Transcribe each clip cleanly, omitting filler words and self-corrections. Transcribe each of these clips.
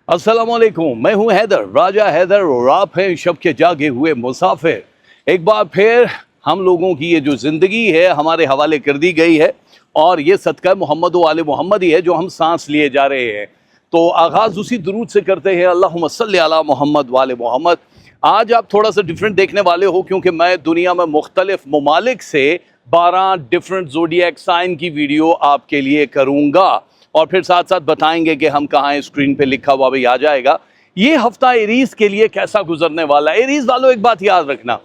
अस्सलामुअलैकुम, मैं हूं हैदर, राजा हैदर, और आप हैं शब के जागे हुए मुसाफिर। एक बार फिर हम लोगों की ये जो ज़िंदगी है हमारे हवाले कर दी गई है, और ये सदका मोहम्मद व आले मोहम्मद ही है जो हम सांस लिए जा रहे हैं। तो आगाज़ उसी दुरूद से करते हैं, अल्लाहुम्मा सल्ली अला मोहम्मद व आले मोहम्मद। आज आप थोड़ा सा डिफरेंट देखने वाले हो, क्योंकि मैं दुनिया में मुख्तलिफ ममालिक से 12 डिफरेंट ज़ोडिएक साइन की वीडियो आपके लिए करूँगा, और फिर साथ साथ बताएंगे कि हम कहाँ हैं। स्क्रीन पे लिखा हुआ भी आ जाएगा। ये हफ्ता एरीज के लिए कैसा गुजरने वाला है। एरीज वालों, एक बात याद रखना,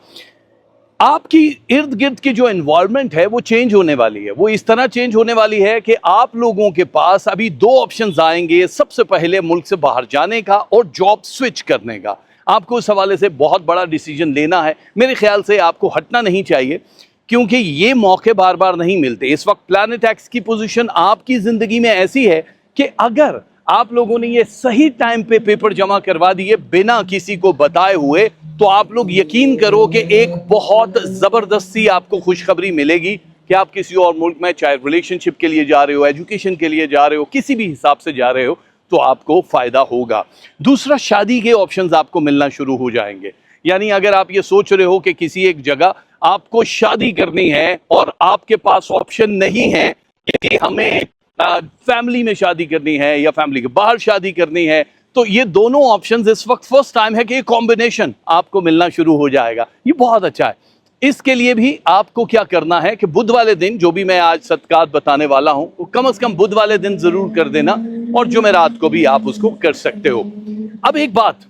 आपकी इर्द गिर्द की जो एनवायरनमेंट है वो चेंज होने वाली है। वो इस तरह चेंज होने वाली है कि आप लोगों के पास अभी दो ऑप्शंस आएंगे। सबसे पहले मुल्क से बाहर जाने का और जॉब स्विच करने का। आपको इस हवाले से बहुत बड़ा डिसीजन लेना है। मेरे ख्याल से आपको हटना नहीं चाहिए, क्योंकि ये मौके बार बार नहीं मिलते। इस वक्त प्लैनेट एक्स की पोजीशन आपकी ज़िंदगी में ऐसी है कि अगर आप लोगों ने ये सही टाइम पे पेपर जमा करवा दिए बिना किसी को बताए हुए, तो आप लोग यकीन करो कि एक बहुत ज़बरदस्त सी आपको खुशखबरी मिलेगी कि आप किसी और मुल्क में, चाहे रिलेशनशिप के लिए जा रहे हो, एजुकेशन के लिए जा रहे हो, किसी भी हिसाब से जा रहे हो, तो आपको फ़ायदा होगा। दूसरा, शादी के ऑप्शंस आपको मिलना शुरू हो जाएंगे। यानी अगर आप ये सोच रहे हो कि किसी एक जगह आपको शादी करनी है और आपके पास ऑप्शन नहीं है कि हमें फैमिली में शादी करनी है या फैमिली के बाहर शादी करनी है, तो ये दोनों ऑप्शंस इस वक्त फर्स्ट टाइम है कि ये कॉम्बिनेशन आपको मिलना शुरू हो जाएगा। ये बहुत अच्छा है। इसके लिए भी आपको क्या करना है कि बुध वाले दिन, जो भी मैं आज सदकात बताने वाला हूं, वो कम से कम बुध वाले दिन जरूर कर देना, और जुमेरात को भी आप उसको कर सकते हो। अब एक बात,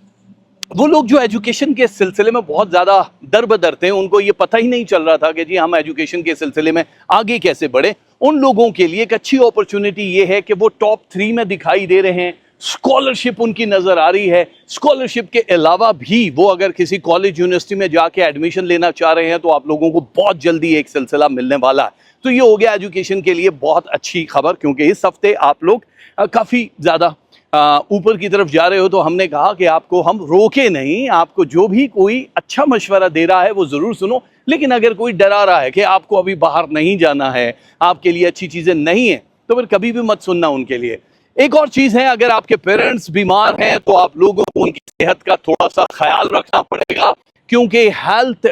वो लोग जो एजुकेशन के सिलसिले में बहुत ज़्यादा दर बदर थे, उनको ये पता ही नहीं चल रहा था कि जी हम एजुकेशन के सिलसिले में आगे कैसे बढ़े, उन लोगों के लिए एक अच्छी अपॉर्चुनिटी ये है कि वो टॉप 3 में दिखाई दे रहे हैं। स्कॉलरशिप उनकी नज़र आ रही है। स्कॉलरशिप के अलावा भी वो अगर किसी कॉलेज यूनिवर्सिटी में जाके एडमिशन लेना चाह रहे हैं, तो आप लोगों को बहुत जल्दी एक सिलसिला मिलने वाला है। तो ये हो गया एजुकेशन के लिए बहुत अच्छी खबर, क्योंकि इस हफ्ते आप लोग काफ़ी ज़्यादा ऊपर की तरफ जा रहे हो। तो हमने कहा कि आपको हम रोके नहीं, आपको जो भी कोई अच्छा मशवरा दे रहा है वो ज़रूर सुनो। लेकिन अगर कोई डरा रहा है कि आपको अभी बाहर नहीं जाना है, आपके लिए अच्छी चीज़ें नहीं हैं, तो फिर कभी भी मत सुनना उनके लिए। एक और चीज़ है, अगर आपके पेरेंट्स बीमार हैं तो आप लोगों को उनकी सेहत का थोड़ा सा ख्याल रखना पड़ेगा, क्योंकि हेल्थ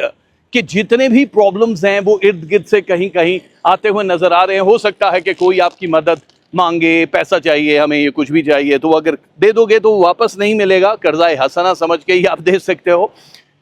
के जितने भी प्रॉब्लम्स हैं वो इर्द गिर्द से कहीं कहीं आते हुए नजर आ रहे हैं। हो सकता है कि कोई आपकी मदद मांगे, पैसा चाहिए, हमें ये कुछ भी चाहिए, तो अगर दे दोगे तो वापस नहीं मिलेगा, कर्जा हसना समझ के ही आप दे सकते हो।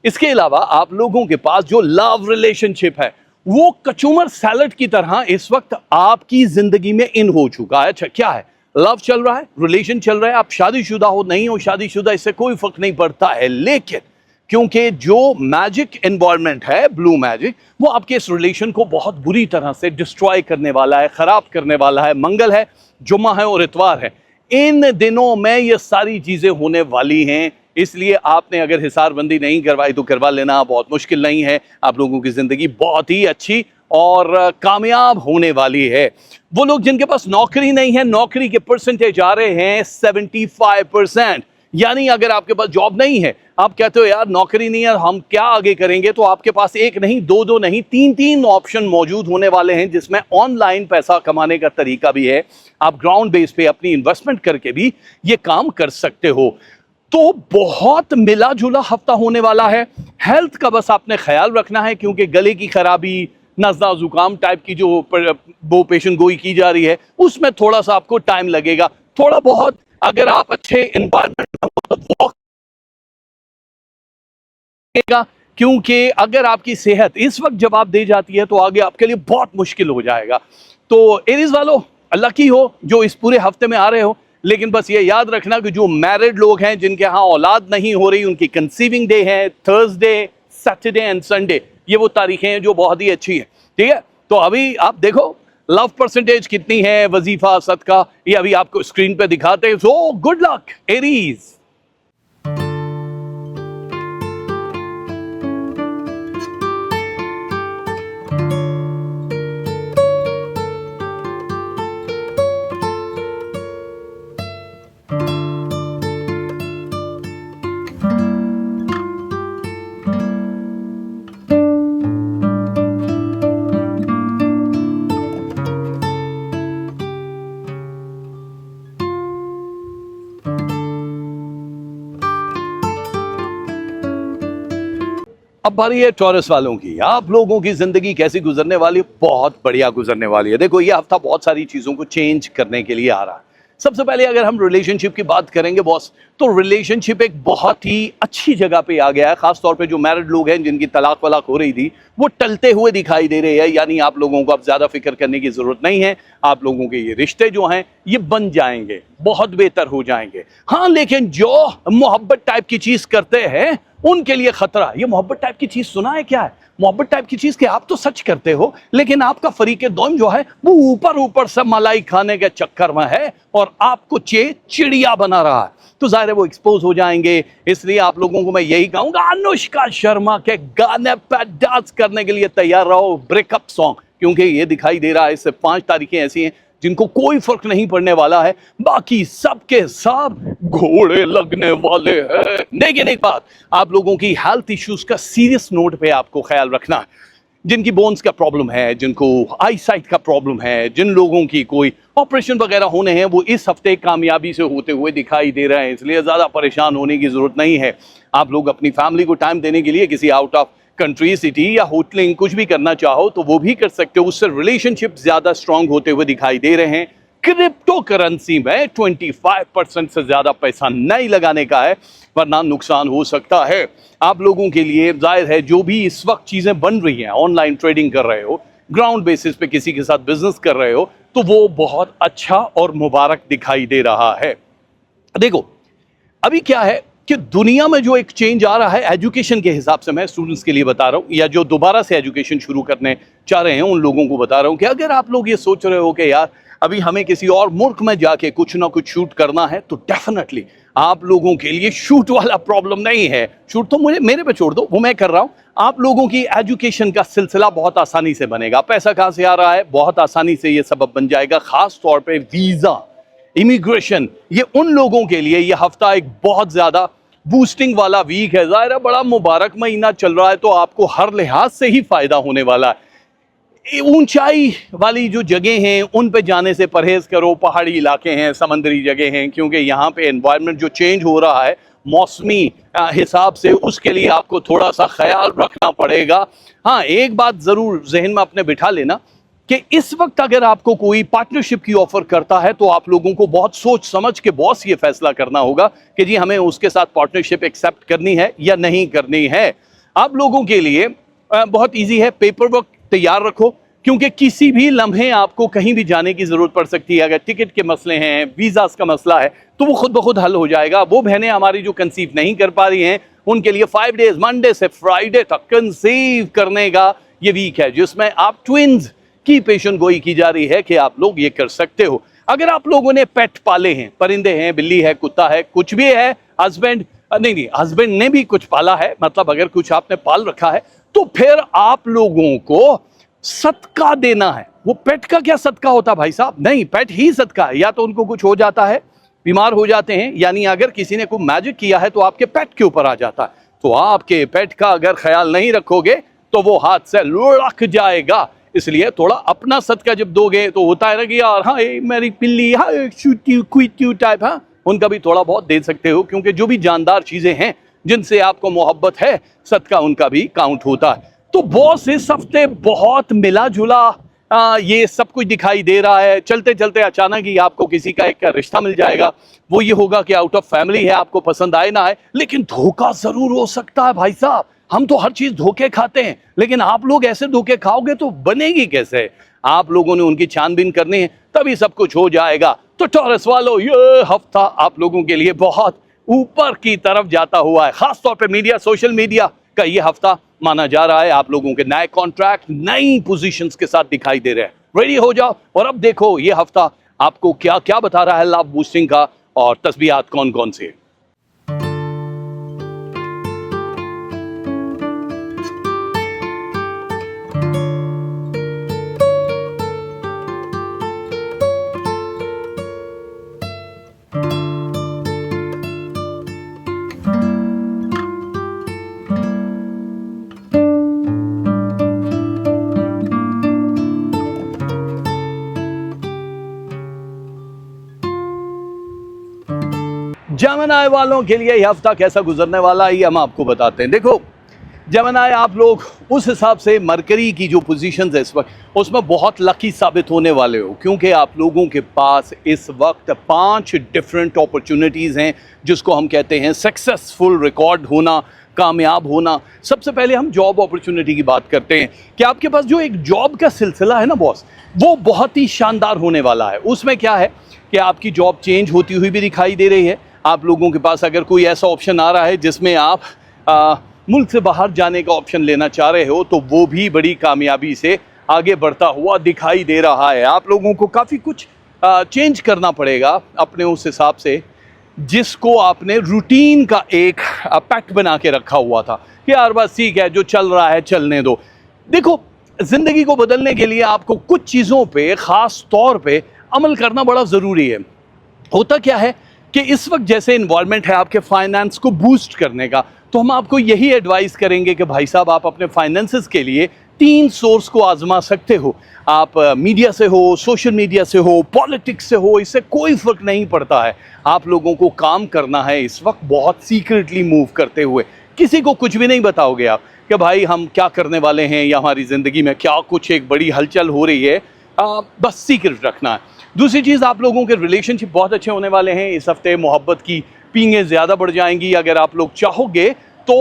इसके अलावा आप लोगों के पास जो लव रिलेशनशिप है वो कचूमर सैलड की तरह इस वक्त आपकी जिंदगी में इन हो चुका है। अच्छा, क्या है? लव चल रहा है, रिलेशन चल रहा है, आप शादीशुदा हो नहीं हो शादीशुदा, इससे कोई फर्क नहीं पड़ता है। लेकिन क्योंकि जो मैजिक एनवायरनमेंट है, ब्लू मैजिक, वो आपके इस रिलेशन को बहुत बुरी तरह से डिस्ट्रॉय करने वाला है, ख़राब करने वाला है। मंगल है, जुम्मा है और इतवार है, इन दिनों में ये सारी चीज़ें होने वाली हैं। इसलिए आपने अगर हिसारबंदी नहीं करवाई तो करवा लेना, बहुत मुश्किल नहीं है। आप लोगों की ज़िंदगी बहुत ही अच्छी और कामयाब होने वाली है। वो लोग जिनके पास नौकरी नहीं है, नौकरी के परसेंटेज आ रहे हैं 75%। यानी अगर आपके पास जॉब नहीं है, आप कहते हो यार नौकरी नहीं है, हम क्या आगे करेंगे, तो आपके पास एक नहीं, दो नहीं, तीन ऑप्शन मौजूद होने वाले हैं, जिसमें ऑनलाइन पैसा कमाने का तरीका भी है। आप ग्राउंड बेस पे अपनी इन्वेस्टमेंट करके भी ये काम कर सकते हो। तो बहुत मिला जुला हफ्ता होने वाला है। हेल्थ का बस आपने ख्याल रखना है, क्योंकि गले की खराबी, नज़ला जुकाम टाइप की जो वो पेशेंट गोई की जा रही है, उसमें थोड़ा सा आपको टाइम लगेगा। थोड़ा बहुत अगर आप अच्छे एनवायरनमेंट में वॉक, क्योंकि अगर आपकी सेहत इस वक्त जवाब दे जाती है तो आगे आपके लिए बहुत मुश्किल हो जाएगा। तो एरीज वालों, लकी हो जो इस पूरे हफ्ते में आ रहे हो। लेकिन बस ये याद रखना कि जो मैरिड लोग हैं, जिनके यहाँ औलाद नहीं हो रही, उनकी कंसीविंग डे है थर्सडे, सैटरडे एंड संडे। ये वो तारीखें हैं जो बहुत ही अच्छी हैं। ठीक है, तो अभी आप देखो लव परसेंटेज कितनी है, वजीफा, सदका, ये अभी आपको स्क्रीन पे दिखाते हैं। So good luck Aries. अब बारी है टॉरस वालों की। आप लोगों की जिंदगी कैसी गुजरने वाली है? बहुत बढ़िया गुजरने वाली है। देखो, ये हफ्ता बहुत सारी चीजों को चेंज करने के लिए आ रहा है। सबसे पहले अगर हम रिलेशनशिप की बात करेंगे बॉस, तो रिलेशनशिप एक बहुत ही अच्छी जगह पे आ गया है। खासतौर पे जो मैरिड लोग हैं, जिनकी तलाक वलाक हो रही थी, वो टलते हुए दिखाई दे रहे हैं। यानी आप लोगों को अब ज्यादा फिक्र करने की जरूरत नहीं है। आप लोगों के ये रिश्ते जो हैं ये बन जाएंगे, बहुत बेहतर हो जाएंगे। हाँ, लेकिन जो मोहब्बत टाइप की चीज करते हैं उनके लिए खतरा। ये मोहब्बत टाइप की चीज सुना है क्या है? मोहब्बत टाइप की चीज के आप तो सच करते हो, लेकिन आपका फरीके दौन जो है वो ऊपर ऊपर से मलाई खाने के चक्कर में है और आपको चिड़िया बना रहा है। तो जाहिर है वो एक्सपोज हो जाएंगे। इसलिए आप लोगों को मैं यही कहूंगा, अनुष्का शर्मा के गाने पर डांस करने के लिए तैयार रहो। ब्रेकअप सॉन्ग, क्योंकि ये दिखाई दे रहा है इससे 5 तारीखें ऐसी हैं जिनको कोई फर्क नहीं पड़ने वाला है, बाकी सबके सब घोड़े लगने वाले हैं। लेकिन एक बात, आप लोगों की हेल्थ इश्यूज का सीरियस नोट पे आपको ख्याल रखना है। जिनकी बोन्स का प्रॉब्लम है, जिनको आई साइट का प्रॉब्लम है, जिन लोगों की कोई ऑपरेशन वगैरह होने हैं, वो इस हफ्ते कामयाबी से होते हुए दिखाई दे रहे हैं। इसलिए ज्यादा परेशान होने की जरूरत नहीं है। आप लोग अपनी फैमिली को टाइम देने के लिए किसी आउट ऑफ कंट्री, सिटी या होटलिंग कुछ भी करना चाहो तो वो भी कर सकते हो। उससे रिलेशनशिप ज्यादा स्ट्रांग होते हुए दिखाई दे रहे हैं। क्रिप्टो करेंसी में 25% से ज्यादा पैसा नहीं लगाने का है, वरना नुकसान हो सकता है। आप लोगों के लिए जाहिर है, जो भी इस वक्त चीजें बन रही हैं, ऑनलाइन ट्रेडिंग कर रहे हो, ग्राउंड बेसिस पे किसी के साथ बिजनेस कर रहे हो, तो वो बहुत अच्छा और मुबारक दिखाई दे रहा है। देखो, अभी क्या है कि दुनिया में जो एक चेंज आ रहा है एजुकेशन के हिसाब से, मैं स्टूडेंट्स के लिए बता रहा हूँ, या जो दोबारा से एजुकेशन शुरू करने चाह रहे हैं उन लोगों को बता रहा हूँ कि अगर आप लोग ये सोच रहे हो कि यार अभी हमें किसी और मुल्क में जाके कुछ ना कुछ शूट करना है, तो डेफिनेटली आप लोगों के लिए शूट वाला प्रॉब्लम नहीं है। शूट तो मुझे मेरे पे छोड़ दो, वो मैं कर रहा हूँ। आप लोगों की एजुकेशन का सिलसिला बहुत आसानी से बनेगा। पैसा कहाँ से आ रहा है? बहुत आसानी से ये सबब बन जाएगा। खास तौर पे वीजा, इमिग्रेशन, ये उन लोगों के लिए ये हफ्ता एक बहुत ज्यादा बूस्टिंग वाला वीक है। जाहिर है बड़ा मुबारक महीना चल रहा है, तो आपको हर लिहाज से ही फायदा होने वाला है। ऊंचाई वाली जो जगह हैं उन पे जाने से परहेज करो। पहाड़ी इलाके हैं, समंदरी जगह हैं, क्योंकि यहाँ पे एनवायरनमेंट जो चेंज हो रहा है मौसमी हिसाब से, उसके लिए आपको थोड़ा सा ख्याल रखना पड़ेगा। हाँ, एक बात जरूर जहन में अपने बिठा लेना कि इस वक्त अगर आपको कोई पार्टनरशिप की ऑफर करता है तो आप लोगों को बहुत सोच समझ के बॉस ये फैसला करना होगा कि जी हमें उसके साथ पार्टनरशिप एक्सेप्ट करनी है या नहीं करनी है। आप लोगों के लिए बहुत इजी है, पेपर वर्क तैयार रखो, क्योंकि किसी भी लम्हे आपको कहीं भी जाने की जरूरत पड़ सकती है। अगर टिकट के मसले हैं, वीजास का मसला है, तो वो खुद ब खुद हल हो जाएगा। वो बहनें हमारी जो कंसीव नहीं कर पा रही हैं, उनके लिए 5 डेज, मंडे से फ्राइडे तक कंसीव करने का ये वीक है, जिसमें आप ट्विंस की पेशन गोई की जा रही है कि आप लोग ये कर सकते हो। अगर आप लोगों ने पेट पाले हैं, परिंदे हैं, बिल्ली है, कुत्ता है, कुछ भी है, हस्बैंड नहीं, हस्बैंड ने भी कुछ पाला है, मतलब अगर कुछ आपने पाल रखा है, तो फिर आप लोगों को सदका देना है। वो पेट का क्या सदका होता भाई साहब? नहीं, पेट ही सदका है। या तो उनको कुछ हो जाता है, बीमार हो जाते हैं, यानी अगर किसी ने कोई मैजिक किया है तो आपके पेट के ऊपर आ जाता है। तो आपके पेट का अगर ख्याल नहीं रखोगे तो वो हाथ से लुढ़क जाएगा। इसलिए थोड़ा अपना सदका जब दोगे तो होता है ना कि यार हाँ मेरी पिल्ली, हाँ क्विट्यू टाइप, हाँ उनका भी थोड़ा बहुत दे सकते हो, क्योंकि जो भी जानदार चीजें हैं जिनसे आपको मोहब्बत है, सदका उनका भी काउंट होता है। तो बॉस इस हफ्ते बहुत मिला जुला ये सब कुछ दिखाई दे रहा है। चलते चलते अचानक ही आपको किसी का एक रिश्ता मिल जाएगा। वो ये होगा कि आउट ऑफ फैमिली है, आपको पसंद आए ना आए, लेकिन धोखा जरूर हो सकता है भाई साहब। हम तो हर चीज धोखे खाते हैं, लेकिन आप लोग ऐसे धोखे खाओगे तो बनेगी कैसे? आप लोगों ने उनकी छानबीन करनी है, तभी सब कुछ हो जाएगा। तो टॉरस वालों, ये हफ्ता आप लोगों के लिए बहुत ऊपर की तरफ जाता हुआ है। खासतौर पर मीडिया, सोशल मीडिया का ये हफ्ता माना जा रहा है। आप लोगों के नए कॉन्ट्रैक्ट, नई पोजीशंस के साथ दिखाई दे रहे हैं। रेडी हो जाओ और अब देखो ये हफ्ता आपको क्या क्या बता रहा है लाभ बूस्टिंग का, और तस्बीहात कौन कौन से। जेमिनी वालों के लिए यह हफ्ता कैसा गुजरने वाला है, ये हम आपको बताते हैं। देखो, जेमिनी आप लोग उस हिसाब से मरकरी की जो पोजीशन है इस वक्त उसमें बहुत लकी साबित होने वाले हो, क्योंकि आप लोगों के पास इस वक्त 5 डिफरेंट अपॉर्चुनिटीज़ हैं जिसको हम कहते हैं सक्सेसफुल रिकॉर्ड होना, कामयाब होना। सबसे पहले हम जॉब अपॉर्चुनिटी की बात करते हैं कि आपके पास जो एक जॉब का सिलसिला है ना बॉस, वो बहुत ही शानदार होने वाला है। उसमें क्या है कि आपकी जॉब चेंज होती हुई भी दिखाई दे रही है। आप लोगों के पास अगर कोई ऐसा ऑप्शन आ रहा है जिसमें आप मुल्क से बाहर जाने का ऑप्शन लेना चाह रहे हो, तो वो भी बड़ी कामयाबी से आगे बढ़ता हुआ दिखाई दे रहा है। आप लोगों को काफ़ी कुछ चेंज करना पड़ेगा अपने उस हिसाब से जिसको आपने रूटीन का एक पैक्ट बना के रखा हुआ था कि यार बस ठीक है, जो चल रहा है चलने दो। देखो, ज़िंदगी को बदलने के लिए आपको कुछ चीज़ों पे ख़ास तौर पे अमल करना बड़ा ज़रूरी है। होता क्या है कि इस वक्त जैसे इन्वॉल्वमेंट है आपके फाइनेंस को बूस्ट करने का, तो हम आपको यही एडवाइस करेंगे कि भाई साहब आप अपने फाइनेंसेस के लिए 3 सोर्स को आजमा सकते हो। आप मीडिया से हो, सोशल मीडिया से हो, पॉलिटिक्स से हो, इससे कोई फ़र्क नहीं पड़ता है। आप लोगों को काम करना है इस वक्त बहुत सीक्रेटली मूव करते हुए। किसी को कुछ भी नहीं बताओगे आप कि भाई हम क्या करने वाले हैं या हमारी ज़िंदगी में क्या कुछ एक बड़ी हलचल हो रही है, बस सीक्रेट रखना है। दूसरी चीज़, आप लोगों के रिलेशनशिप बहुत अच्छे होने वाले हैं इस हफ्ते। मोहब्बत की पींगें ज़्यादा बढ़ जाएंगी। अगर आप लोग चाहोगे तो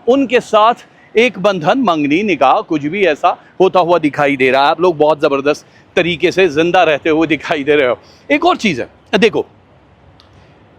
उनके साथ एक बंधन, मंगनी, निकाह, कुछ भी ऐसा होता हुआ दिखाई दे रहा है। आप लोग बहुत ज़बरदस्त तरीके से ज़िंदा रहते हुए दिखाई दे रहे हो। एक और चीज़ है, देखो,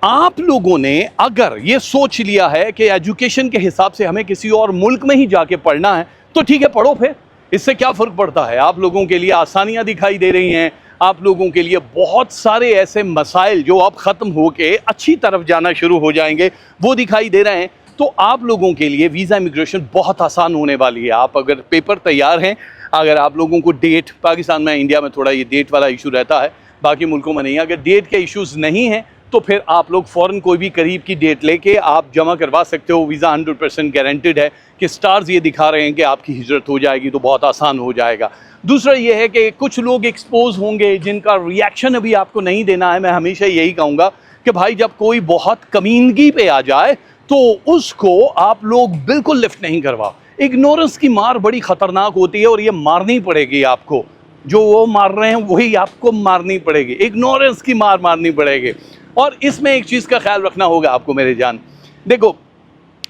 आप लोगों ने अगर ये सोच लिया है कि एजुकेशन के हिसाब से हमें किसी और मुल्क में ही जाके पढ़ना है, तो ठीक है, पढ़ो फिर। इससे क्या फ़र्क पड़ता है? आप लोगों के लिए आसानियाँ दिखाई दे रही हैं। आप लोगों के लिए बहुत सारे ऐसे मसाइल जो अब ख़त्म होके अच्छी तरफ जाना शुरू हो जाएंगे, वो दिखाई दे रहे हैं। तो आप लोगों के लिए वीज़ा इमिग्रेशन बहुत आसान होने वाली है। आप अगर पेपर तैयार हैं, अगर आप लोगों को डेट, पाकिस्तान में, इंडिया में थोड़ा ये डेट वाला इशू रहता है, बाकी मुल्कों में नहीं। अगर डेट के इश्यूज़ नहीं हैं तो फिर आप लोग फ़ौरन कोई भी करीब की डेट लेके आप जमा करवा सकते हो। वीज़ा 100% गारंटेड है कि स्टार्स ये दिखा रहे हैं कि आपकी हिजरत हो जाएगी, तो बहुत आसान हो जाएगा। दूसरा ये है कि कुछ लोग एक्सपोज होंगे जिनका रिएक्शन अभी आपको नहीं देना है। मैं हमेशा यही कहूँगा कि भाई जब कोई बहुत कमीनगी पे आ जाए तो उसको आप लोग बिल्कुल लिफ्ट नहीं करवा। इग्नोरेंस की मार बड़ी ख़तरनाक होती है और ये मारनी पड़ेगी आपको। जो वो मार रहे हैं वही आपको मारनी पड़ेगी। इग्नोरेंस की मार मारनी पड़ेगी। और इसमें एक चीज़ का ख्याल रखना होगा आपको मेरे जान। देखो,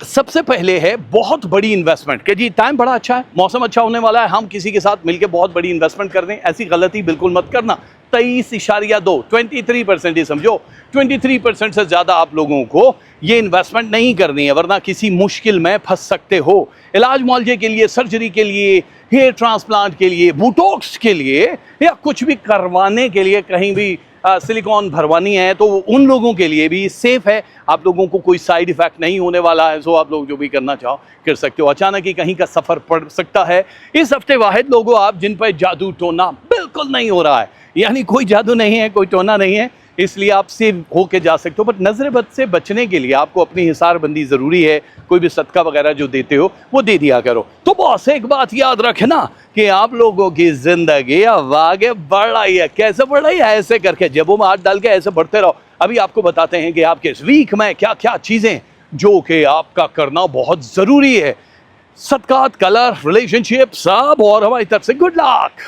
सबसे पहले है बहुत बड़ी इन्वेस्टमेंट कि जी टाइम बड़ा अच्छा है, मौसम अच्छा होने वाला है, हम किसी के साथ मिलकर बहुत बड़ी इन्वेस्टमेंट कर दें। ऐसी गलती बिल्कुल मत करना। 23.2 23% ही समझो, 23% से ज़्यादा आप लोगों को ये इन्वेस्टमेंट नहीं करनी है, वरना किसी मुश्किल में फंस सकते हो। इलाज मुआवजे के लिए, सर्जरी के लिए, हेयर ट्रांसप्लांट के लिए, बोटॉक्स के लिए या कुछ भी करवाने के लिए, कहीं भी सिलिकॉन भरवानी है, तो उन लोगों के लिए भी सेफ़ है। आप लोगों को कोई साइड इफ़ेक्ट नहीं होने वाला है। सो आप लोग जो भी करना चाहो कर सकते हो। अचानक ही कहीं का सफ़र पड़ सकता है। इस हफ्ते वाहिद लोगों आप जिन पर जादू टोना बिल्कुल नहीं हो रहा है, यानी कोई जादू नहीं है, कोई टोना नहीं है, इसलिए आप सेव होके जा सकते हो। बट नज़र बद से बचने के लिए आपको अपनी हिसारबंदी ज़रूरी है। कोई भी सदका वगैरह जो देते हो वो दे दिया करो। तो बॉस एक बात याद रखना कि आप लोगों की ज़िंदगी अब आगे बढ़ रही है। कैसे बढ़ रही है? ऐसे करके जेबों में हाथ डाल के ऐसे बढ़ते रहो। अभी आपको बताते हैं कि आपके इस वीक में क्या क्या चीज़ें जो कि आपका करना बहुत ज़रूरी है। सदकात, कलर, रिलेशनशिप सब, और हमारी तरफ से गुड लक।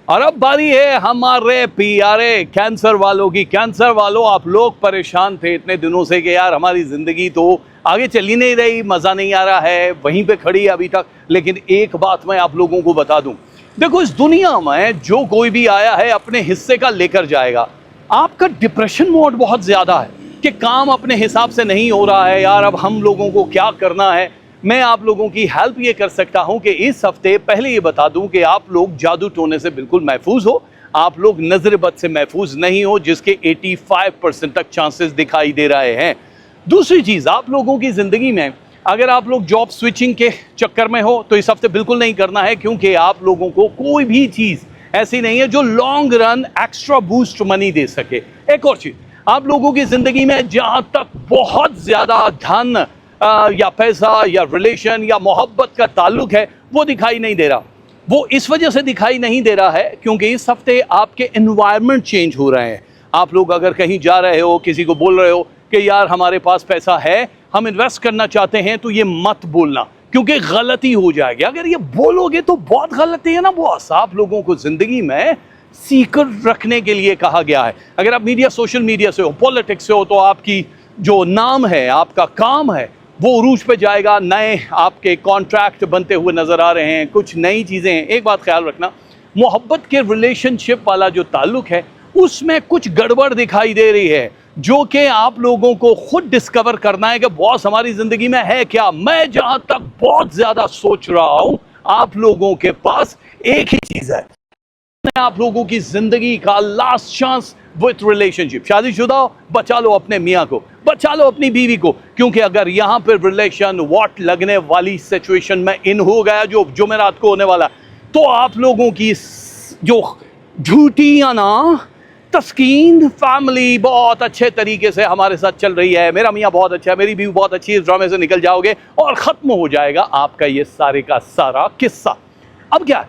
और अब बारी है हमारे प्यारे कैंसर वालों की। कैंसर वालों, आप लोग परेशान थे इतने दिनों से कि यार हमारी ज़िंदगी तो आगे चल ही नहीं रही, मज़ा नहीं आ रहा है, वहीं पे खड़ी है अभी तक। लेकिन एक बात मैं आप लोगों को बता दूं, देखो इस दुनिया में जो कोई भी आया है अपने हिस्से का लेकर जाएगा। आपका डिप्रेशन मोड बहुत ज़्यादा है कि काम अपने हिसाब से नहीं हो रहा है, यार अब हम लोगों को क्या करना है। मैं आप लोगों की हेल्प ये कर सकता हूं कि इस हफ्ते पहले ये बता दूं कि आप लोग जादू टोने से बिल्कुल महफूज हो। आप लोग नजर बद से महफूज नहीं हो, जिसके 85% तक चांसेस दिखाई दे रहे हैं। दूसरी चीज़, आप लोगों की ज़िंदगी में अगर आप लोग जॉब स्विचिंग के चक्कर में हो तो इस हफ्ते बिल्कुल नहीं करना है, क्योंकि आप लोगों को कोई भी चीज़ ऐसी नहीं है जो long run extra boost money दे सके। एक और चीज़, आप लोगों की ज़िंदगी में जहाँ तक बहुत ज़्यादा धन या पैसा या रिलेशन या मोहब्बत का ताल्लुक है वो दिखाई नहीं दे रहा। वो इस वजह से दिखाई नहीं दे रहा है क्योंकि इस हफ्ते आपके एनवायरनमेंट चेंज हो रहे हैं। आप लोग अगर कहीं जा रहे हो, किसी को बोल रहे हो कि यार हमारे पास पैसा है, हम इन्वेस्ट करना चाहते हैं, तो ये मत बोलना, क्योंकि गलती हो जाएगी। अगर ये बोलोगे तो बहुत गलती है ना बॉस। आप लोगों को ज़िंदगी में सीक्रेट रखने के लिए कहा गया है। अगर आप मीडिया, सोशल मीडिया से हो, पॉलिटिक्स से हो, तो आपकी जो नाम है, आपका काम है, वो उरूज पे जाएगा। नए आपके कॉन्ट्रैक्ट बनते हुए नज़र आ रहे हैं, कुछ नई चीज़ें हैं। एक बात ख्याल रखना, मोहब्बत के रिलेशनशिप वाला जो ताल्लुक है उसमें कुछ गड़बड़ दिखाई दे रही है, जो कि आप लोगों को खुद डिस्कवर करना है कि बॉस हमारी ज़िंदगी में है क्या। मैं जहाँ तक बहुत ज़्यादा सोच रहा हूँ, आप लोगों के पास एक ही चीज़ है, आप लोगों की ज़िंदगी का लास्ट चांस विथ रिलेशनशिप। शादीशुदा हो, बचा लो अपने मियाँ को, बचा लो अपनी बीवी को, क्योंकि अगर यहाँ पर रिलेशन वॉट लगने वाली सिचुएशन में इन हो गया जो जुमेरात को होने वाला, तो आप लोगों की जो झूठी ना तस्कीन फैमिली बहुत अच्छे तरीके से हमारे साथ चल रही है, मेरा मियाँ बहुत अच्छा है, मेरी बीवी बहुत अच्छी है, इस ड्रामे से निकल जाओगे और ख़त्म हो जाएगा आपका ये सारे का सारा किस्सा। अब क्या है,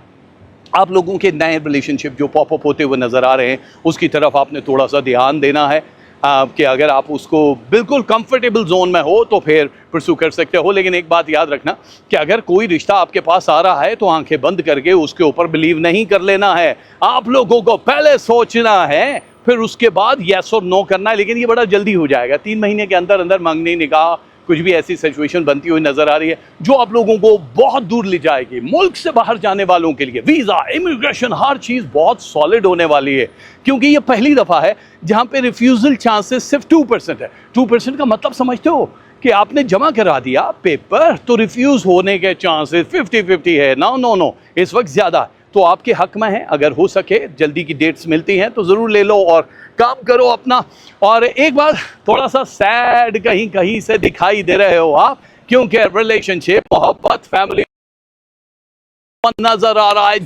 आप लोगों के नए रिलेशनशिप जो पॉपअप होते हुए नज़र आ रहे हैं उसकी तरफ आपने थोड़ा सा ध्यान देना है कि अगर आप उसको बिल्कुल कंफर्टेबल जोन में हो तो फिर परसू कर सकते हो। लेकिन एक बात याद रखना कि अगर कोई रिश्ता आपके पास आ रहा है तो आंखें बंद करके उसके ऊपर बिलीव नहीं कर लेना है। आप लोगों को पहले सोचना है, फिर उसके बाद येस और नो करना है। लेकिन ये बड़ा जल्दी हो जाएगा, 3 महीने के अंदर अंदर मंगनी, निकाह, कुछ भी ऐसी सिचुएशन बनती हुई नजर आ रही है जो आप लोगों को बहुत दूर ले जाएगी। मुल्क से बाहर जाने वालों के लिए वीज़ा, इमिग्रेशन, हर चीज़ बहुत सॉलिड होने वाली है, क्योंकि ये पहली दफ़ा है जहाँ पे रिफ्यूज़ल चांसेस सिर्फ 2% है। 2% का मतलब समझते हो कि आपने जमा करा दिया पेपर तो रिफ्यूज़ होने के चांसेस 50-50 है। नो, इस वक्त ज़्यादा, तो आपके हक में है। अगर हो सके जल्दी की डेट्स मिलती हैं तो ज़रूर ले लो और काम करो अपना। और एक बार थोड़ा सा सैड कहीं कहीं से दिखाई दे रहे हो आप, क्योंकि रिलेशनशिप, मोहब्बत, फैमिली नजर आ रहा है।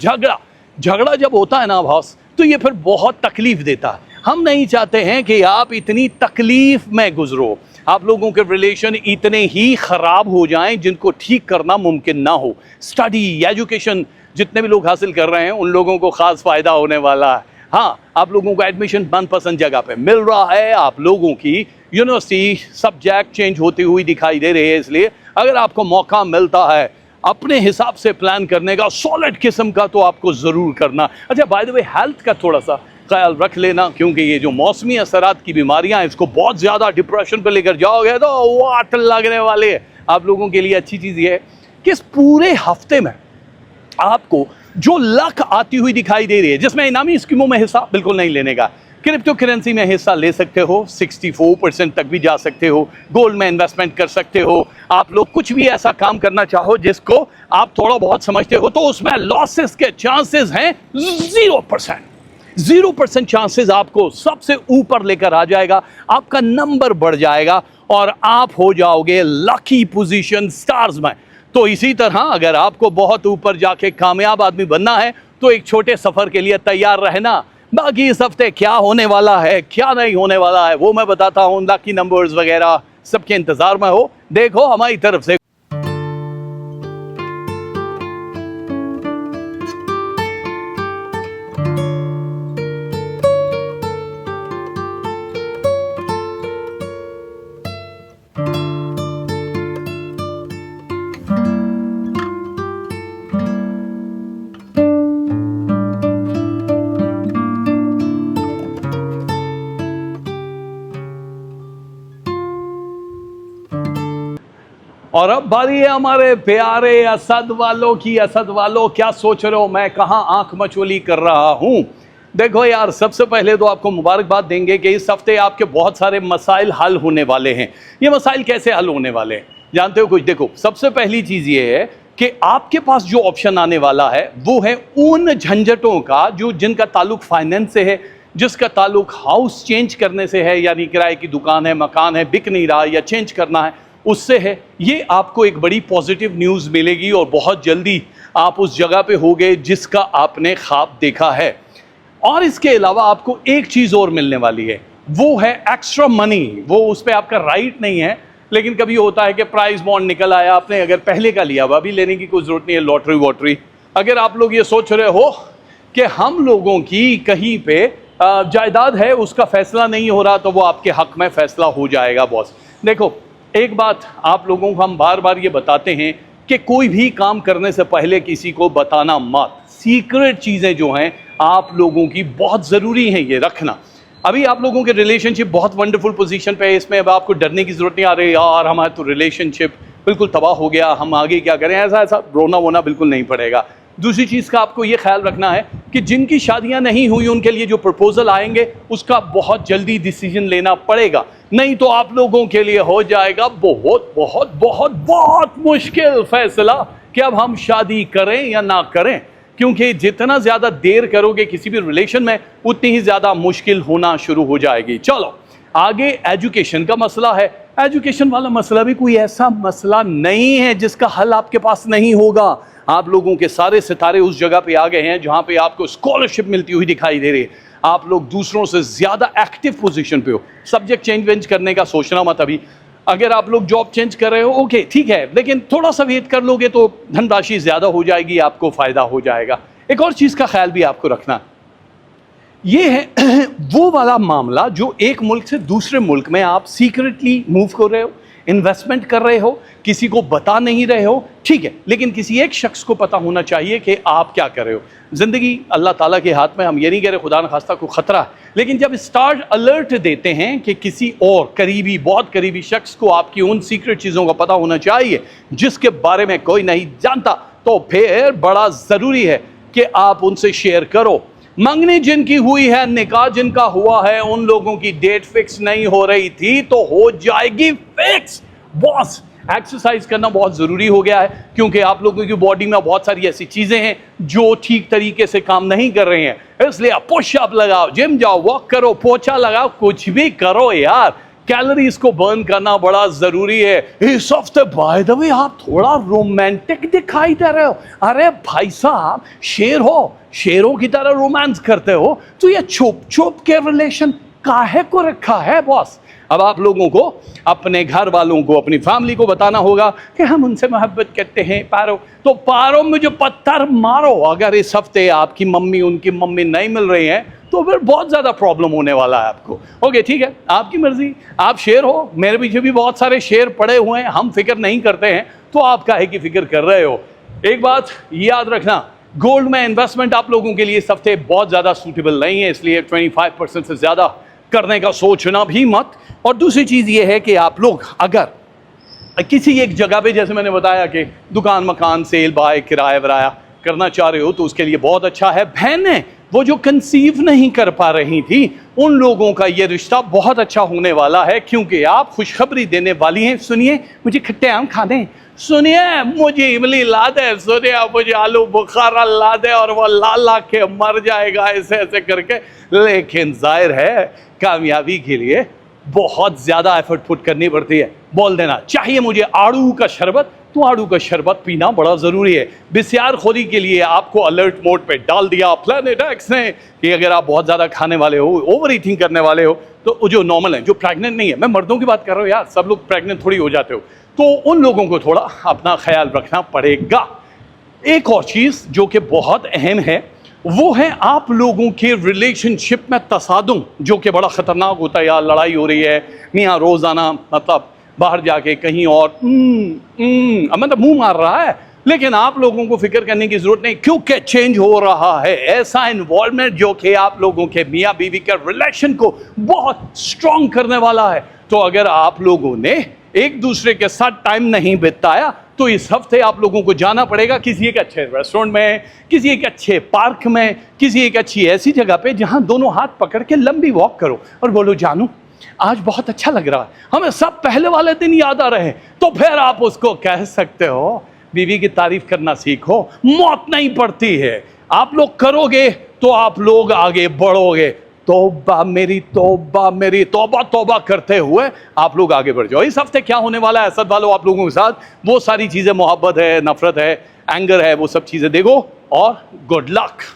झगड़ा जब होता है ना बॉस, तो ये फिर बहुत तकलीफ देता है। हम नहीं चाहते हैं कि आप इतनी तकलीफ में गुजरो, आप लोगों के रिलेशन इतने ही ख़राब हो जाएं जिनको ठीक करना मुमकिन ना हो। स्टडी, एजुकेशन जितने भी लोग हासिल कर रहे हैं उन लोगों को ख़ास फ़ायदा होने वाला है। हाँ, आप लोगों को एडमिशन मनपसंद जगह पे मिल रहा है, आप लोगों की यूनिवर्सिटी सब्जेक्ट चेंज होती हुई दिखाई दे रही है। इसलिए अगर आपको मौका मिलता है अपने हिसाब से प्लान करने का, सॉलिड किस्म का, तो आपको ज़रूर करना। अच्छा, बाय द वे, हेल्थ का थोड़ा सा ख्याल रख लेना, क्योंकि ये जो मौसमी असरात की बीमारियां हैं, इसको बहुत ज़्यादा डिप्रेशन पे लेकर जाओगे तो वाट लगने वाले है। आप लोगों के लिए अच्छी चीज़ ये है कि इस पूरे हफ्ते में आपको जो लक आती हुई दिखाई दे रही है, जिसमें इनामी स्कीमों में हिस्सा बिल्कुल नहीं लेने का, क्रिप्टो करेंसी में हिस्सा ले सकते हो, 64% तक भी जा सकते हो, गोल्ड में इन्वेस्टमेंट कर सकते हो। आप लोग कुछ भी ऐसा काम करना चाहो जिसको आप थोड़ा बहुत समझते हो, तो उसमें लॉसेस के चांसेस हैं 0%। 0% चांसेस आपको सबसे ऊपर लेकर आ जाएगा, आपका नंबर बढ़ जाएगा और आप हो जाओगे लकी पोजीशन स्टार्स में। तो इसी तरह अगर आपको बहुत ऊपर जाके कामयाब आदमी बनना है तो एक छोटे सफ़र के लिए तैयार रहना। बाकी इस हफ्ते क्या होने वाला है, क्या नहीं होने वाला है, वो मैं बताता हूँ। लकी नंबर्स वगैरह सबके इंतज़ार में हो, देखो हमारी तरफ से। और अब बारी है हमारे प्यारे असद वालों की। असद वालों, क्या सोच रहे हो मैं कहाँ आंख मचोली कर रहा हूँ? देखो यार, सबसे पहले तो आपको मुबारकबाद देंगे कि इस हफ्ते आपके बहुत सारे मसाइल हल होने वाले हैं। ये मसाइल कैसे हल होने वाले हैं जानते हो कुछ? देखो, सबसे पहली चीज़ ये है कि आपके पास जो ऑप्शन आने वाला है वो है उन झंझटों का जो जिनका ताल्लुक फाइनेंस से है, जिसका ताल्लुक हाउस चेंज करने से है, यानी किराए की दुकान है, मकान है, बिक नहीं रहा या चेंज करना है, उससे है, ये आपको एक बड़ी पॉजिटिव न्यूज़ मिलेगी और बहुत जल्दी आप उस जगह पे होगे जिसका आपने ख्वाब देखा है। और इसके अलावा आपको एक चीज़ और मिलने वाली है, वो है एक्स्ट्रा मनी। वो उस पर आपका राइट नहीं है, लेकिन कभी होता है कि प्राइज बॉन्ड निकल आया, आपने अगर पहले का लिया हुआ, अभी लेने की कोई ज़रूरत नहीं है, लॉटरी वॉटरी। अगर आप लोग ये सोच रहे हो कि हम लोगों की कहीं पे जायदाद है, उसका फैसला नहीं हो रहा, तो वो आपके हक में फैसला हो जाएगा बॉस। देखो, एक बात आप लोगों को हम बार बार ये बताते हैं कि कोई भी काम करने से पहले किसी को बताना मत। सीक्रेट चीज़ें जो हैं आप लोगों की बहुत ज़रूरी हैं ये रखना। अभी आप लोगों के रिलेशनशिप बहुत वंडरफुल पोजीशन पे है, इसमें अब आपको डरने की ज़रूरत नहीं। आ रही यार हमारा तो रिलेशनशिप बिल्कुल तबाह हो गया, हम आगे क्या करें, ऐसा रोना वोना बिल्कुल नहीं पड़ेगा। दूसरी चीज़ का आपको ये ख्याल रखना है कि जिनकी शादियां नहीं हुई उनके लिए जो प्रपोजल आएंगे उसका बहुत जल्दी डिसीजन लेना पड़ेगा, नहीं तो आप लोगों के लिए हो जाएगा बहुत बहुत बहुत बहुत मुश्किल फैसला कि अब हम शादी करें या ना करें। क्योंकि जितना ज़्यादा देर करोगे किसी भी रिलेशन में, उतनी ही ज़्यादा मुश्किल होना शुरू हो जाएगी। चलो आगे एजुकेशन का मसला है। एजुकेशन वाला मसला भी कोई ऐसा मसला नहीं है जिसका हल आपके पास नहीं होगा। आप लोगों के सारे सितारे उस जगह पे आ गए हैं जहाँ पे आपको स्कॉलरशिप मिलती हुई दिखाई दे रही है। आप लोग दूसरों से ज़्यादा एक्टिव पोजीशन पे हो। सब्जेक्ट चेंज वेंज करने का सोचना मत अभी। अगर आप लोग जॉब चेंज कर रहे हो ओके ठीक है, लेकिन थोड़ा सा वेट कर लोगे तो धनराशि ज़्यादा हो जाएगी, आपको फ़ायदा हो जाएगा। एक और चीज़ का ख्याल भी आपको रखना, ये है वो वाला मामला जो एक मुल्क से दूसरे मुल्क में आप सीक्रेटली मूव कर रहे हो, इन्वेस्टमेंट कर रहे हो, किसी को बता नहीं रहे हो, ठीक है, लेकिन किसी एक शख्स को पता होना चाहिए कि आप क्या कर रहे हो। ज़िंदगी अल्लाह ताला के हाथ में, हम ये नहीं कह रहे खुदा न खास्ता को ख़तरा है, लेकिन जब स्टार अलर्ट देते हैं कि किसी और करीबी, बहुत करीबी शख्स को आपकी उन सीक्रेट चीज़ों का पता होना चाहिए जिसके बारे में कोई नहीं जानता, तो फिर बड़ा ज़रूरी है कि आप उनसे शेयर करो। मंगनी जिनकी हुई है, निकाह जिनका हुआ है, उन लोगों की डेट फिक्स नहीं हो रही थी तो हो जाएगी फिक्स। बॉस, एक्सरसाइज करना बहुत ज़रूरी हो गया है, क्योंकि आप लोगों की बॉडी में बहुत सारी ऐसी चीज़ें हैं जो ठीक तरीके से काम नहीं कर रही हैं। इसलिए पुशअप लगाओ, जिम जाओ, वॉक करो, पोछा लगाओ, कुछ भी करो यार, कैलोरीज को बर्न करना बड़ा ज़रूरी है। इस हफ्ते बाय द वे आप थोड़ा रोमांटिक दिखाई दे रहे हो। अरे भाई साहब, शेर हो, शेरों की तरह रोमांस करते हो, तो ये छुप छुप के रिलेशन काहे को रखा है बॉस? अब आप लोगों को अपने घर वालों को, अपनी फैमिली को बताना होगा कि हम उनसे मोहब्बत करते हैं। पारो तो पारो में जो पत्थर मारो। अगर इस हफ्ते आपकी मम्मी, उनकी मम्मी नहीं मिल रही हैं तो फिर बहुत ज़्यादा प्रॉब्लम होने वाला है आपको। ओके ठीक है, आपकी मर्जी, आप शेर हो, मेरे पीछे भी बहुत सारे शेर पड़े हुए हैं, हम फिक्र नहीं करते हैं, तो आप काहे की फिक्र कर रहे हो। एक बात याद रखना, गोल्ड में इन्वेस्टमेंट आप लोगों के लिए इस हफ्ते बहुत ज़्यादा सूटेबल नहीं है, इसलिए 25% से ज़्यादा करने का सोचना भी मत। और दूसरी चीज़ ये है कि आप लोग अगर किसी एक जगह पे, जैसे मैंने बताया कि दुकान मकान सेल बाय किराया वराया करना चाह रहे हो, तो उसके लिए बहुत अच्छा है। बहनें वो जो कंसीव नहीं कर पा रही थी, उन लोगों का ये रिश्ता बहुत अच्छा होने वाला है, क्योंकि आप खुशखबरी देने वाली हैं। सुनिए, मुझे खट्टे आम खाने, सुनिए मुझे इमली ला दे, सुनिए मुझे आलू बुखारा ला दे, और वो ला ला के मर जाएगा ऐसे ऐसे करके। लेकिन जाहिर है कामयाबी के लिए बहुत ज़्यादा एफर्ट पुट करनी पड़ती है। बोल देना चाहिए मुझे आड़ू का शरबत, तो आड़ू का शरबत पीना बड़ा ज़रूरी है। बिस्यार खोरी के लिए आपको अलर्ट मोड पे डाल दिया प्लैनेट एक्स ने कि अगर आप बहुत ज़्यादा खाने वाले हो, ओवर ईटिंग करने वाले हो, तो जो नॉर्मल है, जो प्रेग्नेंट नहीं है, मैं मर्दों की बात कर रहा हूँ यार, सब लोग प्रेग्नेंट थोड़ी हो जाते हो, तो उन लोगों को थोड़ा अपना ख्याल रखना पड़ेगा। एक और चीज़ जो कि बहुत अहम है, वो है आप लोगों के रिलेशनशिप में तसादुम, जो कि बड़ा ख़तरनाक होता है यार। लड़ाई हो रही है, मियाँ रोज़ाना मतलब बाहर जाके कहीं और मतलब मुंह मार रहा है, लेकिन आप लोगों को फिक्र करने की ज़रूरत नहीं, क्योंकि चेंज हो रहा है। ऐसा इन्वॉल्वमेंट जो कि आप लोगों के मियाँ बीवी के रिलेशन को बहुत स्ट्रॉन्ग करने वाला है। तो अगर आप लोगों ने एक दूसरे के साथ टाइम नहीं बिताया, तो इस हफ्ते आप लोगों को जाना पड़ेगा किसी एक अच्छे रेस्टोरेंट में, किसी एक अच्छे पार्क में, किसी एक अच्छी ऐसी जगह पे जहां दोनों हाथ पकड़ के लंबी वॉक करो और बोलो, जानू आज बहुत अच्छा लग रहा है, हमें सब पहले वाले दिन याद आ रहे हैं। तो फिर आप उसको कह सकते हो, बीवी की तारीफ करना सीखो, मौत नहीं पड़ती है। आप लोग करोगे तो आप लोग आगे बढ़ोगे। तौबा मेरी तौबा तौबा करते हुए आप लोग आगे बढ़ जाओ। इस हफ्ते क्या होने वाला है असद वालों आप लोगों के साथ, वो सारी चीज़ें, मोहब्बत है, नफरत है, एंगर है, वो सब चीज़ें देखो और गुड लक।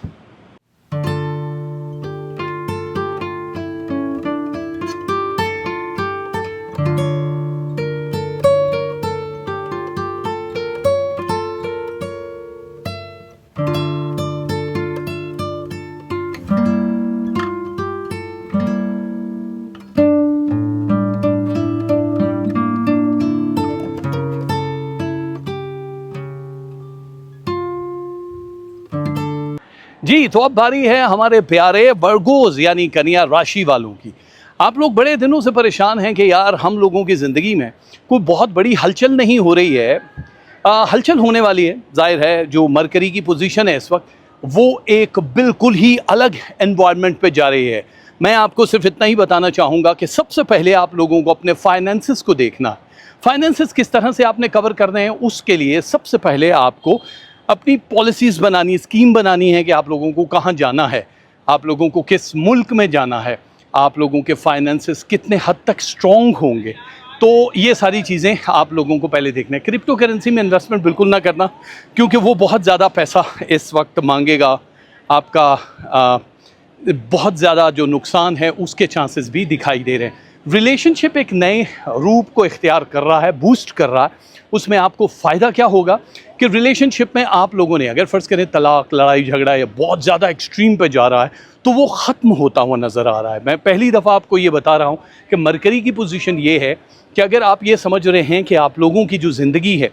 जी, तो अब बारी है हमारे प्यारे वर्गोज यानी कन्या राशि वालों की। आप लोग बड़े दिनों से परेशान हैं कि यार हम लोगों की ज़िंदगी में कोई बहुत बड़ी हलचल नहीं हो रही है। हलचल होने वाली है, जाहिर है। जो मरकरी की पोजीशन है इस वक्त, वो एक बिल्कुल ही अलग एनवायरनमेंट पे जा रही है। मैं आपको सिर्फ इतना ही बताना चाहूँगा कि सबसे पहले आप लोगों को अपने फाइनेंसिस को देखना। फाइनेंसिस किस तरह से आपने कवर करने हैं, उसके लिए सबसे पहले आपको अपनी पॉलिसीज़ बनानी, स्कीम बनानी है कि आप लोगों को कहाँ जाना है, आप लोगों को किस मुल्क में जाना है, आप लोगों के फाइनेंसेस कितने हद तक स्ट्रॉन्ग होंगे। तो ये सारी चीज़ें आप लोगों को पहले देखना है। क्रिप्टो करेंसी में इन्वेस्टमेंट बिल्कुल ना करना, क्योंकि वो बहुत ज़्यादा पैसा इस वक्त मांगेगा आपका। बहुत ज़्यादा जो नुकसान है उसके चांसेस भी दिखाई दे रहे हैं। रिलेशनशिप एक नए रूप को इख्तियार कर रहा है, बूस्ट कर रहा है। उसमें आपको फ़ायदा क्या होगा कि रिलेशनशिप में आप लोगों ने, अगर फ़र्ज़ करें तलाक, लड़ाई झगड़ा या बहुत ज़्यादा एक्सट्रीम पे जा रहा है, तो वो ख़त्म होता हुआ नज़र आ रहा है। मैं पहली दफ़ा आपको ये बता रहा हूँ कि मरकरी की पोजीशन ये है कि अगर आप ये समझ रहे हैं कि आप लोगों की जो ज़िंदगी है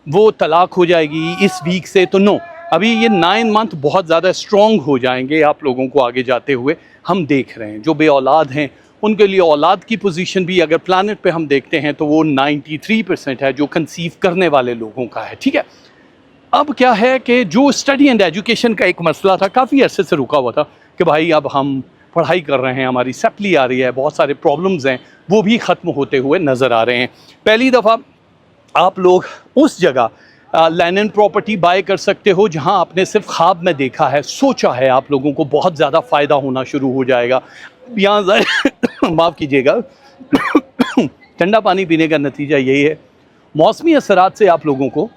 वो तलाक हो जाएगी इस वीक से, तो नो, अभी ये 9 मंथ बहुत ज़्यादा स्ट्रॉन्ग हो जाएंगे आप लोगों को आगे जाते हुए। हम देख रहे हैं जो बे औलाद हैं उनके लिए औलाद की पोजीशन भी अगर प्लानट पे हम देखते हैं तो वो 93% है जो कंसीव करने वाले लोगों का है। ठीक है, अब क्या है कि जो स्टडी एंड एजुकेशन का एक मसला था, काफ़ी अरसे से रुका हुआ था कि भाई अब हम पढ़ाई कर रहे हैं, हमारी सैपली आ रही है, बहुत सारे प्रॉब्लम्स हैं, वो भी ख़त्म होते हुए नज़र आ रहे हैं। पहली दफ़ा आप लोग उस जगह लैंड एंड प्रॉपर्टी बाय कर सकते हो जहां आपने सिर्फ ख्वाब में देखा है, सोचा है, आप लोगों को बहुत ज़्यादा फ़ायदा होना शुरू हो जाएगा। यहाँ माफ़ कीजिएगा ठंडा पानी पीने का नतीजा यही है, मौसमी असरात से आप लोगों को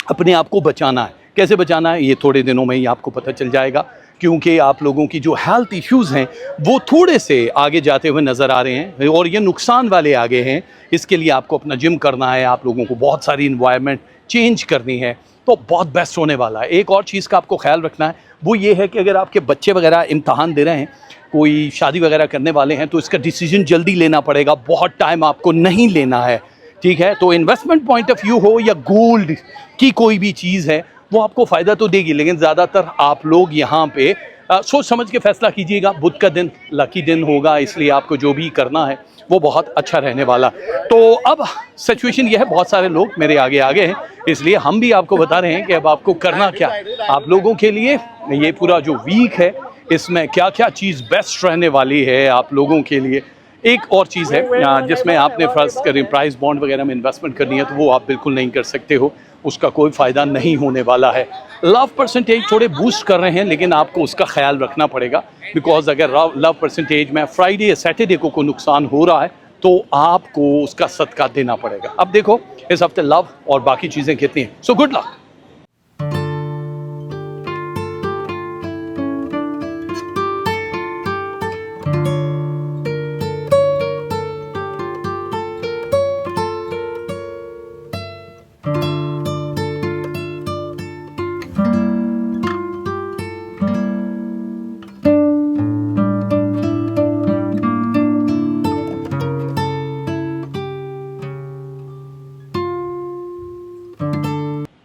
अपने आप को बचाना है। कैसे बचाना है ये थोड़े दिनों में ही आपको पता चल जाएगा, क्योंकि आप लोगों की जो हेल्थ इश्यूज़ हैं वो थोड़े से आगे जाते हुए नज़र आ रहे हैं और ये नुकसान वाले आगे हैं। इसके लिए आपको अपना जिम करना है, आप लोगों को बहुत सारी इन्वायरमेंट चेंज करनी है, तो बहुत बेस्ट होने वाला है। एक और चीज़ का आपको ख्याल रखना है, वो ये है कि अगर आपके बच्चे वगैरह इम्तहान दे रहे हैं, कोई शादी वगैरह करने वाले हैं, तो इसका डिसीजन जल्दी लेना पड़ेगा, बहुत टाइम आपको नहीं लेना है। ठीक है, तो इन्वेस्टमेंट पॉइंट ऑफ व्यू हो या गोल्ड की कोई भी चीज़ है, वो आपको फ़ायदा तो देगी, लेकिन ज़्यादातर आप लोग यहाँ पे सोच समझ के फ़ैसला कीजिएगा। बुध का दिन लकी दिन होगा, इसलिए आपको जो भी करना है वो बहुत अच्छा रहने वाला। तो अब सिचुएशन ये है, बहुत सारे लोग मेरे आगे आगे हैं, इसलिए हम भी आपको बता रहे हैं कि अब आपको करना क्या। आप लोगों के लिए ये पूरा जो वीक है इसमें क्या क्या चीज़ बेस्ट रहने वाली है आप लोगों के लिए। एक और चीज़ है जिसमें आपने फ़र्ज़ करें प्राइस बॉन्ड वगैरह में इन्वेस्टमेंट करनी है, तो वो आप बिल्कुल नहीं कर सकते हो, उसका कोई फ़ायदा नहीं होने वाला है। लव परसेंटेज थोड़े बूस्ट कर रहे हैं, लेकिन आपको उसका ख्याल रखना पड़ेगा, बिकॉज अगर लव परसेंटेज में फ्राइडे या सैटरडे को नुकसान हो रहा है तो आपको उसका सदका देना पड़ेगा। अब देखो इस हफ्ते लव और बाकी चीज़ें कितनी हैं। So good luck.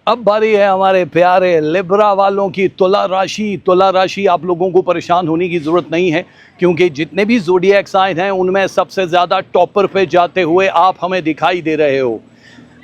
अब बारी है हमारे प्यारे लिब्रा वालों की, तुला राशि। तुला राशि आप लोगों को परेशान होने की ज़रूरत नहीं है, क्योंकि जितने भी ज़ोडिएक साइन हैं उनमें सबसे ज़्यादा टॉपर पे जाते हुए आप हमें दिखाई दे रहे हो।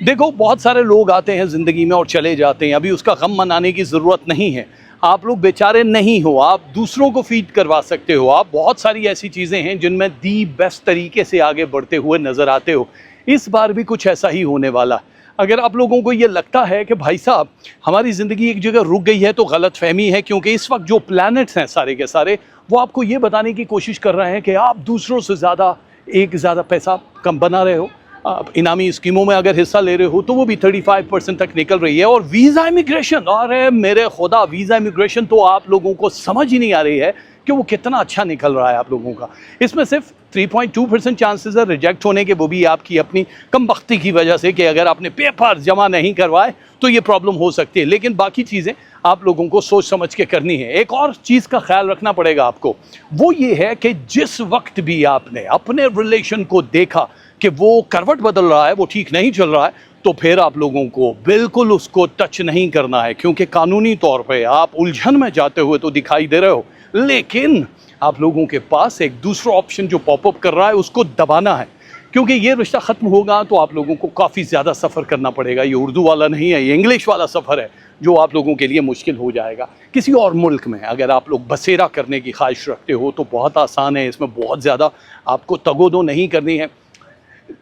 देखो बहुत सारे लोग आते हैं ज़िंदगी में और चले जाते हैं, अभी उसका गम मनाने की ज़रूरत नहीं है। आप लोग बेचारे नहीं हो, आप दूसरों को फीड करवा सकते हो। आप बहुत सारी ऐसी चीज़ें हैं जिनमें दी बेस्ट तरीके से आगे बढ़ते हुए नज़र आते हो। इस बार भी कुछ ऐसा ही होने वाला। अगर आप लोगों को ये लगता है कि भाई साहब हमारी ज़िंदगी एक जगह रुक गई है, तो गलत फहमी है, क्योंकि इस वक्त जो प्लैनेट्स हैं सारे के सारे वो आपको ये बताने की कोशिश कर रहे हैं कि आप दूसरों से ज़्यादा पैसा कम बना रहे हो। आप इनामी स्कीमों में अगर हिस्सा ले रहे हो तो वो भी 35% तक निकल रही है। और वीज़ा इमिग्रेशन, अरे मेरे खुदा, वीज़ा इमिग्रेशन तो आप लोगों को समझ ही नहीं आ रही है कि वो कितना अच्छा निकल रहा है आप लोगों का। इसमें सिर्फ 3.2% चांसेस है रिजेक्ट होने के, वो भी आपकी अपनी कमबख्ती की वजह से कि अगर आपने पेपर जमा नहीं करवाए तो ये प्रॉब्लम हो सकती है। लेकिन बाकी चीज़ें आप लोगों को सोच समझ के करनी है। एक और चीज़ का ख्याल रखना पड़ेगा आपको, वो ये है कि जिस वक्त भी आपने अपने रिलेशन को देखा कि वो करवट बदल रहा है, वो ठीक नहीं चल रहा है, तो फिर आप लोगों को बिल्कुल उसको टच नहीं करना है, क्योंकि कानूनी तौर पे आप उलझन में जाते हुए तो दिखाई दे रहे हो, लेकिन आप लोगों के पास एक दूसरा ऑप्शन जो पॉपअप कर रहा है उसको दबाना है। क्योंकि ये रिश्ता ख़त्म होगा तो आप लोगों को काफ़ी ज़्यादा सफ़र करना पड़ेगा। ये उर्दू वाला नहीं है, ये इंग्लिश वाला सफ़र है जो आप लोगों के लिए मुश्किल हो जाएगा। किसी और मुल्क में अगर आप लोग बसेरा करने की ख्वाहिश रखते हो तो बहुत आसान है, इसमें बहुत ज़्यादा आपको तगोदो नहीं करनी है।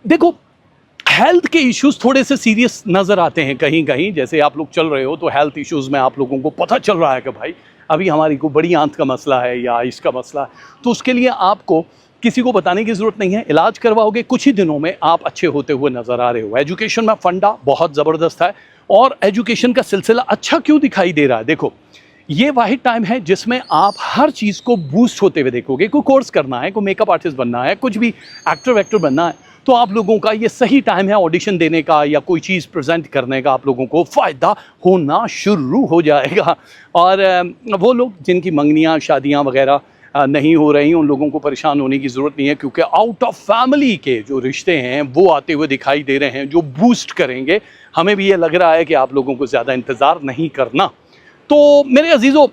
देखो, हेल्थ के इश्यूज़ थोड़े से सीरियस नज़र आते हैं कहीं कहीं। जैसे आप लोग चल रहे हो तो हेल्थ इश्यूज़ में आप लोगों को पता चल रहा है कि भाई अभी हमारी को बड़ी आंत का मसला है या इसका मसला है, तो उसके लिए आपको किसी को बताने की ज़रूरत नहीं है, इलाज करवाओगे, कुछ ही दिनों में आप अच्छे होते हुए नज़र आ रहे हो। एजुकेशन में फंडा बहुत ज़बरदस्त है। और एजुकेशन का सिलसिला अच्छा क्यों दिखाई दे रहा है? देखो, ये वाहिद टाइम है जिसमें आप हर चीज़ को बूस्ट होते हुए देखोगे। कोई कोर्स करना है, कोई मेकअप आर्टिस्ट बनना है, कुछ भी एक्टर वैक्टर बनना है, तो आप लोगों का ये सही टाइम है ऑडिशन देने का या कोई चीज़ प्रेजेंट करने का। आप लोगों को फ़ायदा होना शुरू हो जाएगा। और वो लोग जिनकी मंगनियाँ, शादियाँ वगैरह नहीं हो रही, उन लोगों को परेशान होने की ज़रूरत नहीं है, क्योंकि आउट ऑफ फैमिली के जो रिश्ते हैं वो आते हुए दिखाई दे रहे हैं जो बूस्ट करेंगे। हमें भी ये लग रहा है कि आप लोगों को ज़्यादा इंतज़ार नहीं करना। तो मेरे अजीज़ों,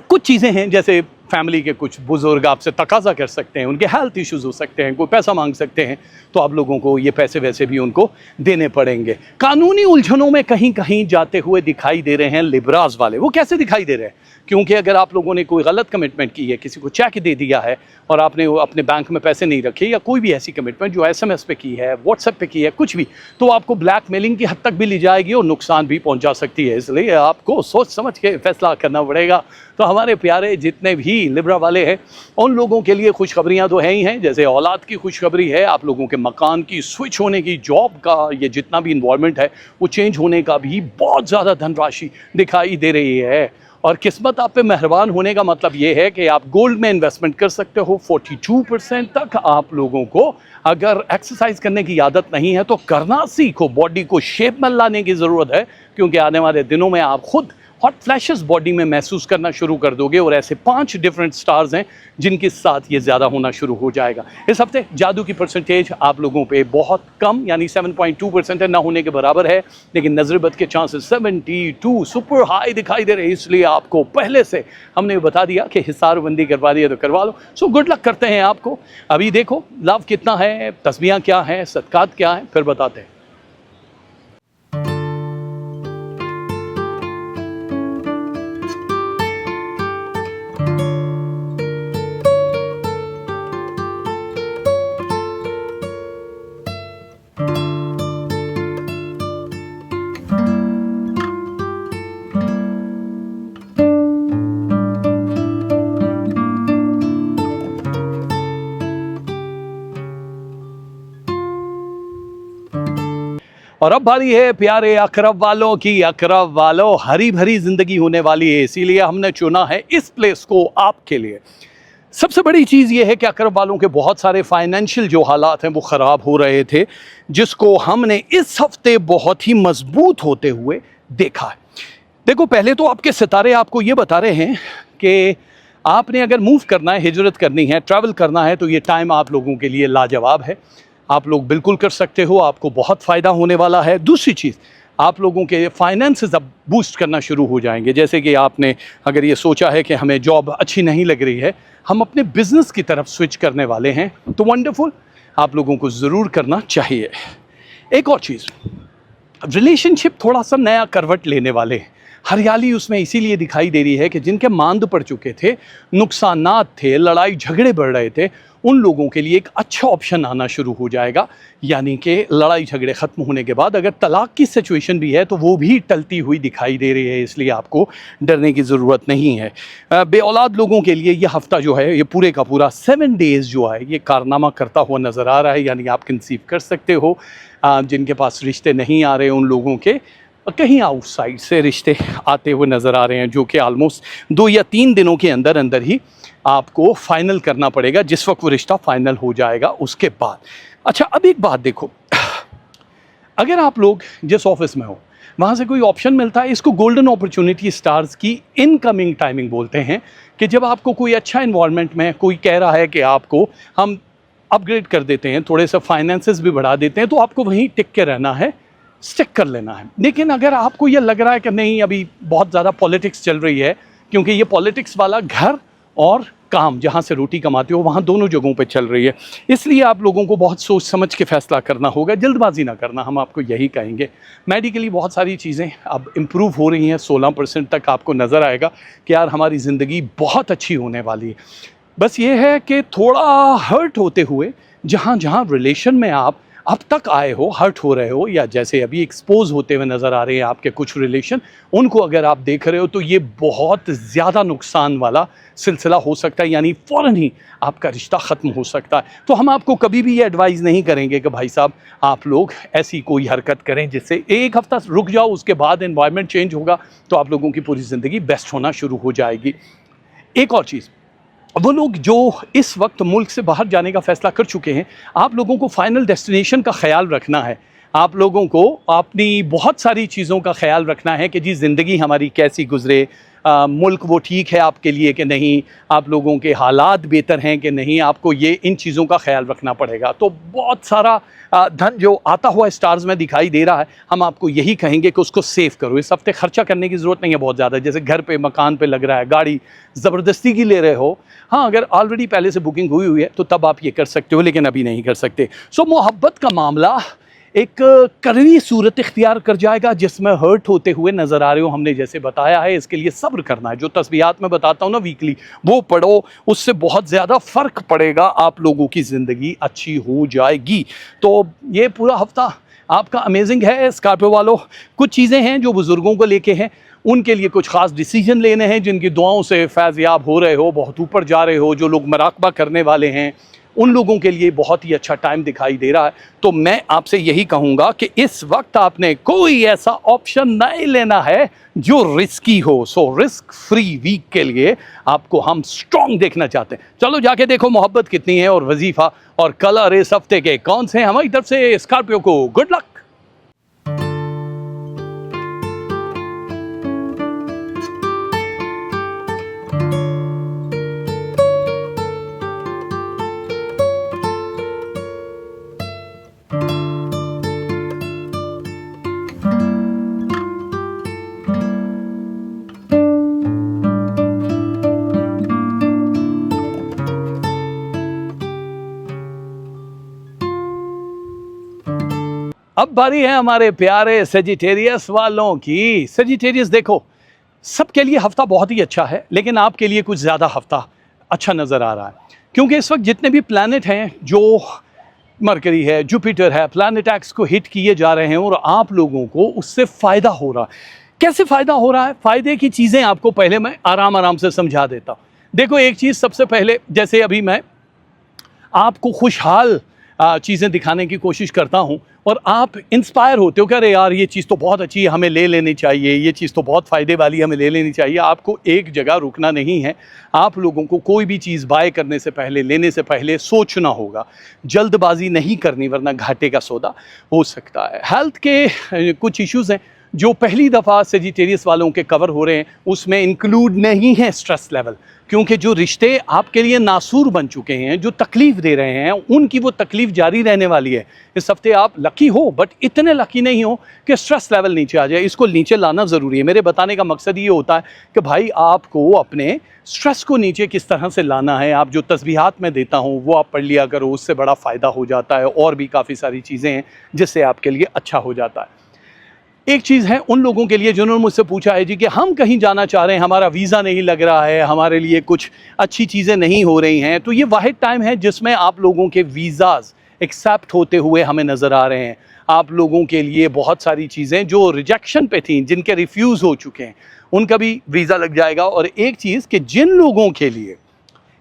कुछ चीज़ें हैं जैसे फैमिली के कुछ बुज़ुर्ग आपसे तकाज़ा कर सकते हैं, उनके हेल्थ इश्यूज़ हो सकते हैं, कोई पैसा मांग सकते हैं, तो आप लोगों को ये पैसे वैसे भी उनको देने पड़ेंगे। कानूनी उलझनों में कहीं कहीं जाते हुए दिखाई दे रहे हैं लिब्रास वाले। वो कैसे दिखाई दे रहे हैं? क्योंकि अगर आप लोगों ने कोई गलत कमिटमेंट की है, किसी को चेक दे दिया है और आपने अपने बैंक में पैसे नहीं रखे, या कोई भी ऐसी कमिटमेंट जो SMS पे की है, व्हाट्सएप पे की है, कुछ भी, तो आपको ब्लैकमेलिंग की हद तक भी ले जाएगी और नुकसान भी पहुंचा सकती है। इसलिए आपको सोच समझ के फैसला करना पड़ेगा। तो हमारे प्यारे जितने भी लिब्रा वाले हैं उन लोगों के लिए खुशखबरियाँ तो हैं ही हैं। जैसे औलाद की खुशखबरी है, आप लोगों के मकान की स्विच होने की, जॉब का, ये जितना भी इन्वॉल्वमेंट है वो चेंज होने का भी बहुत ज़्यादा धनराशि दिखाई दे रही है। और किस्मत आप पे मेहरबान होने का मतलब ये है कि आप गोल्ड में इन्वेस्टमेंट कर सकते हो 42% तक। आप लोगों को अगर एक्सरसाइज करने की आदत नहीं है तो करना सीखो, बॉडी को शेप में लाने की ज़रूरत है, क्योंकि आने वाले दिनों में आप खुद हॉट फ्लैशेस बॉडी में महसूस करना शुरू कर दोगे। और ऐसे 5 डिफरेंट स्टार्स हैं जिनके साथ ये ज़्यादा होना शुरू हो जाएगा। इस हफ्ते जादू की परसेंटेज आप लोगों पे बहुत कम, यानी 7.2% है, ना होने के बराबर है, लेकिन नजरबद के चांसेस 72 सुपर हाई दिखाई दे रहे हैं। इसलिए आपको पहले से हमने बता दिया कि हिसारबंदी करवा दिया तो करवा लो। सो गुड लक करते हैं आपको। अभी देखो लव कितना है, तस्बीहां क्या हैं, सदकात क्या हैं, फिर बताते हैं। और अब बारी है प्यारे अकरब वालों की। अकरब वालों, हरी भरी जिंदगी होने वाली है, इसीलिए हमने चुना है इस प्लेस को आपके लिए। सबसे बड़ी चीज़ ये है कि अकरब वालों के बहुत सारे फाइनेंशियल जो हालात हैं वो ख़राब हो रहे थे, जिसको हमने इस हफ्ते बहुत ही मजबूत होते हुए देखा है। देखो, पहले तो आपके सितारे आपको ये बता रहे हैं कि आपने अगर मूव करना है, हिजरत करनी है, ट्रैवल करना है, तो ये टाइम आप लोगों के लिए लाजवाब है। आप लोग बिल्कुल कर सकते हो, आपको बहुत फ़ायदा होने वाला है। दूसरी चीज़, आप लोगों के फाइनेंसेस अब बूस्ट करना शुरू हो जाएंगे। जैसे कि आपने अगर ये सोचा है कि हमें जॉब अच्छी नहीं लग रही है, हम अपने बिज़नेस की तरफ स्विच करने वाले हैं, तो वंडरफुल, आप लोगों को ज़रूर करना चाहिए। एक और चीज़, रिलेशनशिप थोड़ा सा नया करवट लेने वाले हैं। हरियाली उसमें इसीलिए दिखाई दे रही है कि जिनके मांद पड़ चुके थे, नुकसानात थे, लड़ाई झगड़े बढ़ रहे थे, उन लोगों के लिए एक अच्छा ऑप्शन आना शुरू हो जाएगा। यानी कि लड़ाई झगड़े ख़त्म होने के बाद अगर तलाक की सिचुएशन भी है तो वो भी टलती हुई दिखाई दे रही है, इसलिए आपको डरने की ज़रूरत नहीं है। बे औलाद लोगों के लिए ये हफ़्ता जो है, ये पूरे का पूरा 7 डेज़ जो है ये कारनामा करता हुआ नज़र आ रहा है। यानी आप कंसीव कर सकते हो। जिनके पास रिश्ते नहीं आ रहे उन लोगों के कहीं आउटसाइड से रिश्ते आते हुए नज़र आ रहे हैं, जो कि आलमोस्ट 2 या 3 दिनों के अंदर अंदर ही आपको फाइनल करना पड़ेगा। जिस वक्त वो रिश्ता फाइनल हो जाएगा उसके बाद। अच्छा, अब एक बात देखो, अगर आप लोग जिस ऑफिस में हो वहाँ से कोई ऑप्शन मिलता है, इसको गोल्डन अपॉर्चुनिटी स्टार्स की इनकमिंग टाइमिंग बोलते हैं, कि जब आपको कोई अच्छा इन्वायरमेंट में कोई कह रहा है कि आपको हम अपग्रेड कर देते हैं, थोड़े से फाइनेंसेस भी बढ़ा देते हैं, तो आपको वहीं टिक के रहना है, स्टिक कर लेना है। लेकिन अगर आपको ये लग रहा है कि नहीं, अभी बहुत ज़्यादा पॉलिटिक्स चल रही है, क्योंकि ये पॉलिटिक्स वाला घर और काम जहाँ से रोटी कमाते हो वहाँ दोनों जगहों पे चल रही है, इसलिए आप लोगों को बहुत सोच समझ के फ़ैसला करना होगा, जल्दबाजी ना करना, हम आपको यही कहेंगे। मेडिकली बहुत सारी चीज़ें अब इम्प्रूव हो रही हैं, 16% तक आपको नज़र आएगा कि यार हमारी ज़िंदगी बहुत अच्छी होने वाली है। बस ये है कि थोड़ा हर्ट होते हुए जहाँ जहाँ रिलेशन में आप अब तक आए हो, हर्ट हो रहे हो, या जैसे अभी एक्सपोज होते हुए नज़र आ रहे हैं आपके कुछ रिलेशन, उनको अगर आप देख रहे हो तो ये बहुत ज़्यादा नुकसान वाला सिलसिला हो सकता है। यानी फ़ौरन ही आपका रिश्ता ख़त्म हो सकता है। तो हम आपको कभी भी ये एडवाइस नहीं करेंगे कि भाई साहब आप लोग ऐसी कोई हरकत करें जिससे एक हफ़्ता रुक जाओ, उसके बाद एनवायरनमेंट चेंज होगा तो आप लोगों की पूरी ज़िंदगी बेस्ट होना शुरू हो जाएगी। एक और चीज़, वो लोग जो इस वक्त मुल्क से बाहर जाने का फ़ैसला कर चुके हैं, आप लोगों को फ़ाइनल डेस्टिनेशन का ख्याल रखना है। आप लोगों को अपनी बहुत सारी चीज़ों का ख्याल रखना है कि जी ज़िंदगी हमारी कैसी गुज़रे, मुल्क वो ठीक है आपके लिए कि नहीं, आप लोगों के हालात बेहतर हैं कि नहीं, आपको ये इन चीज़ों का ख्याल रखना पड़ेगा। तो बहुत सारा धन जो आता हुआ स्टार्स में दिखाई दे रहा है, हम आपको यही कहेंगे कि उसको सेव करो। इस हफ्ते खर्चा करने की ज़रूरत नहीं है बहुत ज़्यादा, जैसे घर पे मकान पे लग रहा है, गाड़ी ज़बरदस्ती की ले रहे हो। हाँ, अगर ऑलरेडी पहले से बुकिंग हुई हुई है तो तब आप ये कर सकते हो, लेकिन अभी नहीं कर सकते। सो मोहब्बत का मामला एक कड़वी सूरत इख्तियार कर जाएगा, जिसमें हर्ट होते हुए नज़र आ रहे हो। हमने जैसे बताया है, इसके लिए सब्र करना है। जो तस्बीहात में बताता हूँ ना वीकली, वो पढ़ो, उससे बहुत ज़्यादा फ़र्क पड़ेगा, आप लोगों की ज़िंदगी अच्छी हो जाएगी। तो ये पूरा हफ्ता आपका अमेजिंग है स्कॉर्पियो वालों। कुछ चीज़ें हैं जो बुज़ुर्गों को लेके हैं, उनके लिए कुछ ख़ास डिसीजन लेने हैं, जिनकी दुआओं से फैज़याब हो रहे हो, बहुत ऊपर जा रहे हो, जो लोग मराकबा करने वाले हैं, उन लोगों के लिए बहुत ही अच्छा टाइम दिखाई दे रहा है। तो मैं आपसे यही कहूँगा कि इस वक्त आपने कोई ऐसा ऑप्शन नहीं लेना है जो रिस्की हो। सो रिस्क फ्री वीक के लिए आपको हम स्ट्रॉन्ग देखना चाहते हैं। चलो जाके देखो मोहब्बत कितनी है और वजीफ़ा और कलर इस हफ्ते के कौन से हैं। हमारी तरफ से स्कॉर्पियो को गुड लक। अब बारी है हमारे प्यारे सेजिटेरियस वालों की। सेजिटेरियस देखो, सबके लिए हफ्ता बहुत ही अच्छा है, लेकिन आपके लिए कुछ ज़्यादा हफ्ता अच्छा नज़र आ रहा है, क्योंकि इस वक्त जितने भी प्लैनेट हैं, जो मरकरी है, जुपिटर है, प्लैनेट एक्स को हिट किए जा रहे हैं और आप लोगों को उससे फ़ायदा हो रहा है। कैसे फ़ायदा हो रहा है? फ़ायदे की चीज़ें आपको पहले मैं आराम आराम से समझा देता हूँ। देखो, एक चीज़ सबसे पहले, जैसे अभी मैं आपको खुशहाल चीज़ें दिखाने की कोशिश करता हूँ और आप इंस्पायर होते हो कि अरे यार ये चीज़ तो बहुत अच्छी है, हमें ले लेनी चाहिए, ये चीज़ तो बहुत फ़ायदे वाली है, हमें ले लेनी चाहिए। आपको एक जगह रुकना नहीं है। आप लोगों को कोई भी चीज़ बाय करने से पहले, लेने से पहले सोचना होगा, जल्दबाजी नहीं करनी, वरना घाटे का सौदा हो सकता है। हेल्थ के कुछ इश्यूज़ हैं जो पहली दफ़ा सेजिटेरियस वालों के कवर हो रहे हैं, उसमें इंक्लूड नहीं है स्ट्रेस लेवल, क्योंकि जो रिश्ते आपके लिए नासूर बन चुके हैं, जो तकलीफ़ दे रहे हैं, उनकी वो तकलीफ़ जारी रहने वाली है। इस हफ्ते आप लकी हो, बट इतने लकी नहीं हो कि स्ट्रेस लेवल नीचे आ जाए। इसको नीचे लाना ज़रूरी है। मेरे बताने का मकसद ये होता है कि भाई आपको अपने स्ट्रेस को नीचे किस तरह से लाना है। आप जो तस्बीहात में देता हूँ वो आप पढ़ लिया करो, उससे बड़ा फ़ायदा हो जाता है। और भी काफ़ी सारी चीज़ें हैं जिससे आपके लिए अच्छा हो जाता है। एक चीज़ है उन लोगों के लिए जिन्होंने मुझसे पूछा है जी कि हम कहीं जाना चाह रहे हैं, हमारा वीज़ा नहीं लग रहा है, हमारे लिए कुछ अच्छी चीज़ें नहीं हो रही हैं, तो ये वाहिद टाइम है जिसमें आप लोगों के वीज़ाज़ एक्सेप्ट होते हुए हमें नज़र आ रहे हैं। आप लोगों के लिए बहुत सारी चीज़ें जो रिजेक्शन पे थी, जिनके रिफ्यूज़ हो चुके हैं, उनका भी वीज़ा लग जाएगा। और एक चीज़ कि जिन लोगों के लिए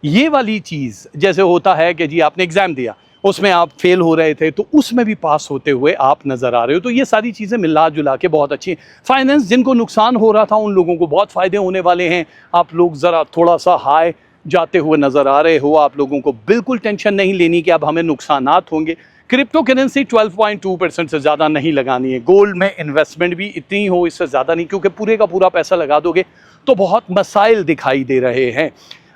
ये वाली चीज़ जैसे होता है कि जी आपने एग्ज़ाम दिया, उसमें आप फेल हो रहे थे, तो उसमें भी पास होते हुए आप नज़र आ रहे हो, तो ये सारी चीज़ें मिला जुला के बहुत अच्छी। फाइनेंस जिनको नुकसान हो रहा था उन लोगों को बहुत फ़ायदे होने वाले हैं। आप लोग ज़रा थोड़ा सा हाई जाते हुए नज़र आ रहे हो, आप लोगों को बिल्कुल टेंशन नहीं लेनी कि अब हमें नुकसानात होंगे। क्रिप्टो करेंसी 12.2% से ज़्यादा नहीं लगानी है। गोल्ड में इन्वेस्टमेंट भी इतनी हो, इससे ज़्यादा नहीं, क्योंकि पूरे का पूरा पैसा लगा दोगे तो बहुत मसाइल दिखाई दे रहे हैं।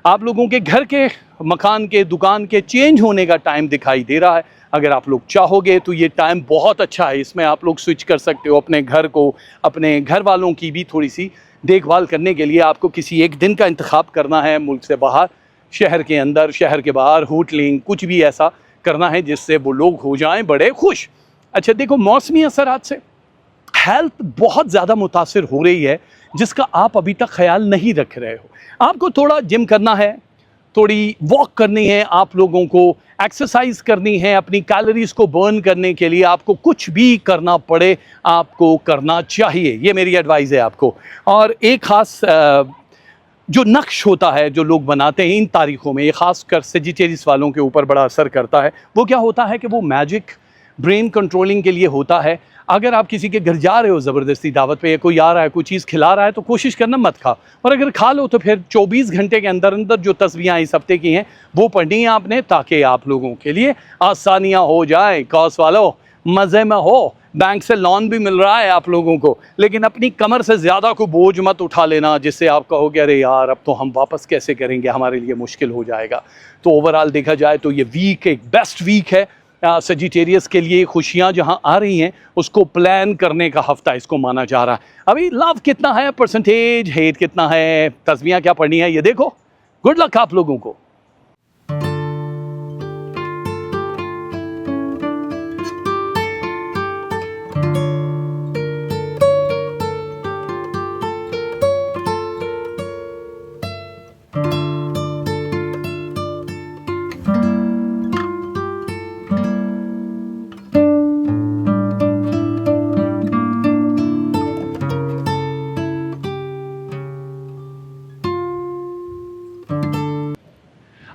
आप लोगों के घर के, मकान के, दुकान के चेंज होने का टाइम दिखाई दे रहा है। अगर आप लोग चाहोगे तो ये टाइम बहुत अच्छा है, इसमें आप लोग स्विच कर सकते हो अपने घर को, अपने घर वालों की भी थोड़ी सी देखभाल करने के लिए। आपको किसी एक दिन का इंतखाब करना है, मुल्क से बाहर, शहर के अंदर, शहर के बाहर, होटलिंग, कुछ भी ऐसा करना है जिससे वो लोग हो जाएं बड़े खुश। अच्छा देखो, मौसमी असरात से हेल्थ बहुत ज़्यादा मुतासिर हो रही है, जिसका आप अभी तक ख्याल नहीं रख रहे हो। आपको थोड़ा जिम करना है, थोड़ी वॉक करनी है, आप लोगों को एक्सरसाइज करनी है, अपनी कैलोरीज को बर्न करने के लिए आपको कुछ भी करना पड़े, आपको करना चाहिए। ये मेरी एडवाइस है आपको। और एक ख़ास जो नक्श होता है जो लोग बनाते हैं इन तारीख़ों में, ये ख़ासकर सेजिटेरियस वालों के ऊपर बड़ा असर करता है। वो क्या होता है कि वो मैजिक ब्रेन कंट्रोलिंग के लिए होता है। अगर आप किसी के घर जा रहे हो ज़बरदस्ती दावत पे, या कोई आ रहा है, कोई चीज़ खिला रहा है, तो कोशिश करना मत खा, और अगर खा लो तो फिर 24 घंटे के अंदर अंदर जो तस्बीहां इस हफ्ते की हैं वो पढ़नी है आपने, ताकि आप लोगों के लिए आसानियाँ हो जाए। कॉस वालों मज़े में हो, बैंक से लोन भी मिल रहा है आप लोगों को, लेकिन अपनी कमर से ज़्यादा को बोझ मत उठा लेना जिससे आप कहोगे अरे यार अब तो हम वापस कैसे करेंगे, हमारे लिए मुश्किल हो जाएगा। तो ओवरऑल देखा जाए तो ये वीक एक बेस्ट वीक है सजिटेरियस के लिए। खुशियाँ जहाँ आ रही हैं उसको प्लान करने का हफ्ता इसको माना जा रहा है। अभी लव कितना है परसेंटेज, हेट कितना है, तस्वीरें क्या पढ़नी है, ये देखो। गुड लक आप लोगों को।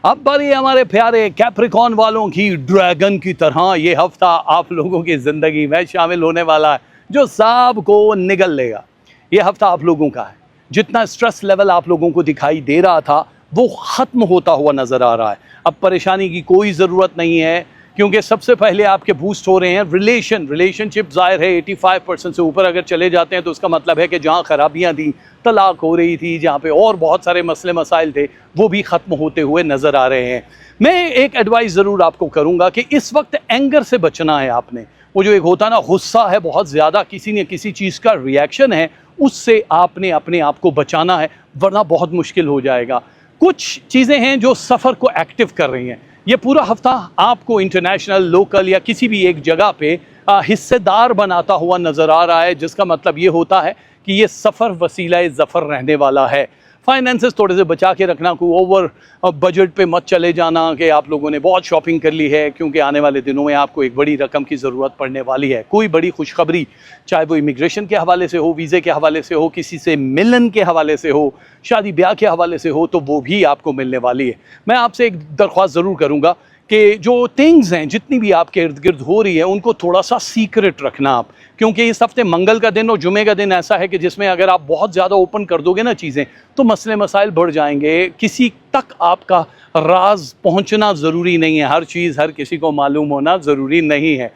अब बारी हमारे प्यारे कैप्रिकॉन वालों की, ड्रैगन की तरह ये हफ्ता आप लोगों की ज़िंदगी में शामिल होने वाला है, जो सब को निगल लेगा। ये हफ्ता आप लोगों का है। जितना स्ट्रेस लेवल आप लोगों को दिखाई दे रहा था वो ख़त्म होता हुआ नज़र आ रहा है। अब परेशानी की कोई ज़रूरत नहीं है, क्योंकि सबसे पहले आपके बूस्ट हो रहे हैं रिलेशनशिप। ज़ाहिर है 85% से ऊपर अगर चले जाते हैं तो उसका मतलब है कि जहाँ खराबियाँ थी, तलाक हो रही थी, जहाँ पे और बहुत सारे मसले मसाइल थे, वो भी ख़त्म होते हुए नज़र आ रहे हैं। मैं एक एडवाइस ज़रूर आपको करूँगा कि इस वक्त एंगर से बचना है आपने। वो जो एक होता ना गुस्सा है बहुत ज़्यादा, किसी न किसी चीज़ का रिएक्शन है, उससे आपने अपने आप को बचाना है, वरना बहुत मुश्किल हो जाएगा। कुछ चीज़ें हैं जो सफ़र को एक्टिव कर रही हैं। ये पूरा हफ्ता आपको इंटरनेशनल, लोकल या किसी भी एक जगह पे हिस्सेदार बनाता हुआ नज़र आ रहा है, जिसका मतलब ये होता है कि ये सफ़र वसीला ज़फ़र रहने वाला है। फाइनेंसेस थोड़े से बचा के रखना, कोई ओवर बजट पे मत चले जाना कि आप लोगों ने बहुत शॉपिंग कर ली है, क्योंकि आने वाले दिनों में आपको एक बड़ी रकम की ज़रूरत पड़ने वाली है। कोई बड़ी खुशखबरी, चाहे वो इमिग्रेशन के हवाले से हो, वीज़े के हवाले से हो, किसी से मिलन के हवाले से हो, शादी ब्याह के हवाले से हो, तो वो भी आपको मिलने वाली है। मैं आपसे एक दरख्वास्त ज़रूर करूँगा कि जो थिंग्स हैं जितनी भी आपके इर्द गिर्द हो रही है उनको थोड़ा सा सीक्रेट रखना आप, क्योंकि इस हफ्ते मंगल का दिन और जुमे का दिन ऐसा है कि जिसमें अगर आप बहुत ज़्यादा ओपन कर दोगे ना चीज़ें, तो मसले मसाइल बढ़ जाएंगे। किसी तक आपका राज पहुंचना ज़रूरी नहीं है, हर चीज़ हर किसी को मालूम होना ज़रूरी नहीं है।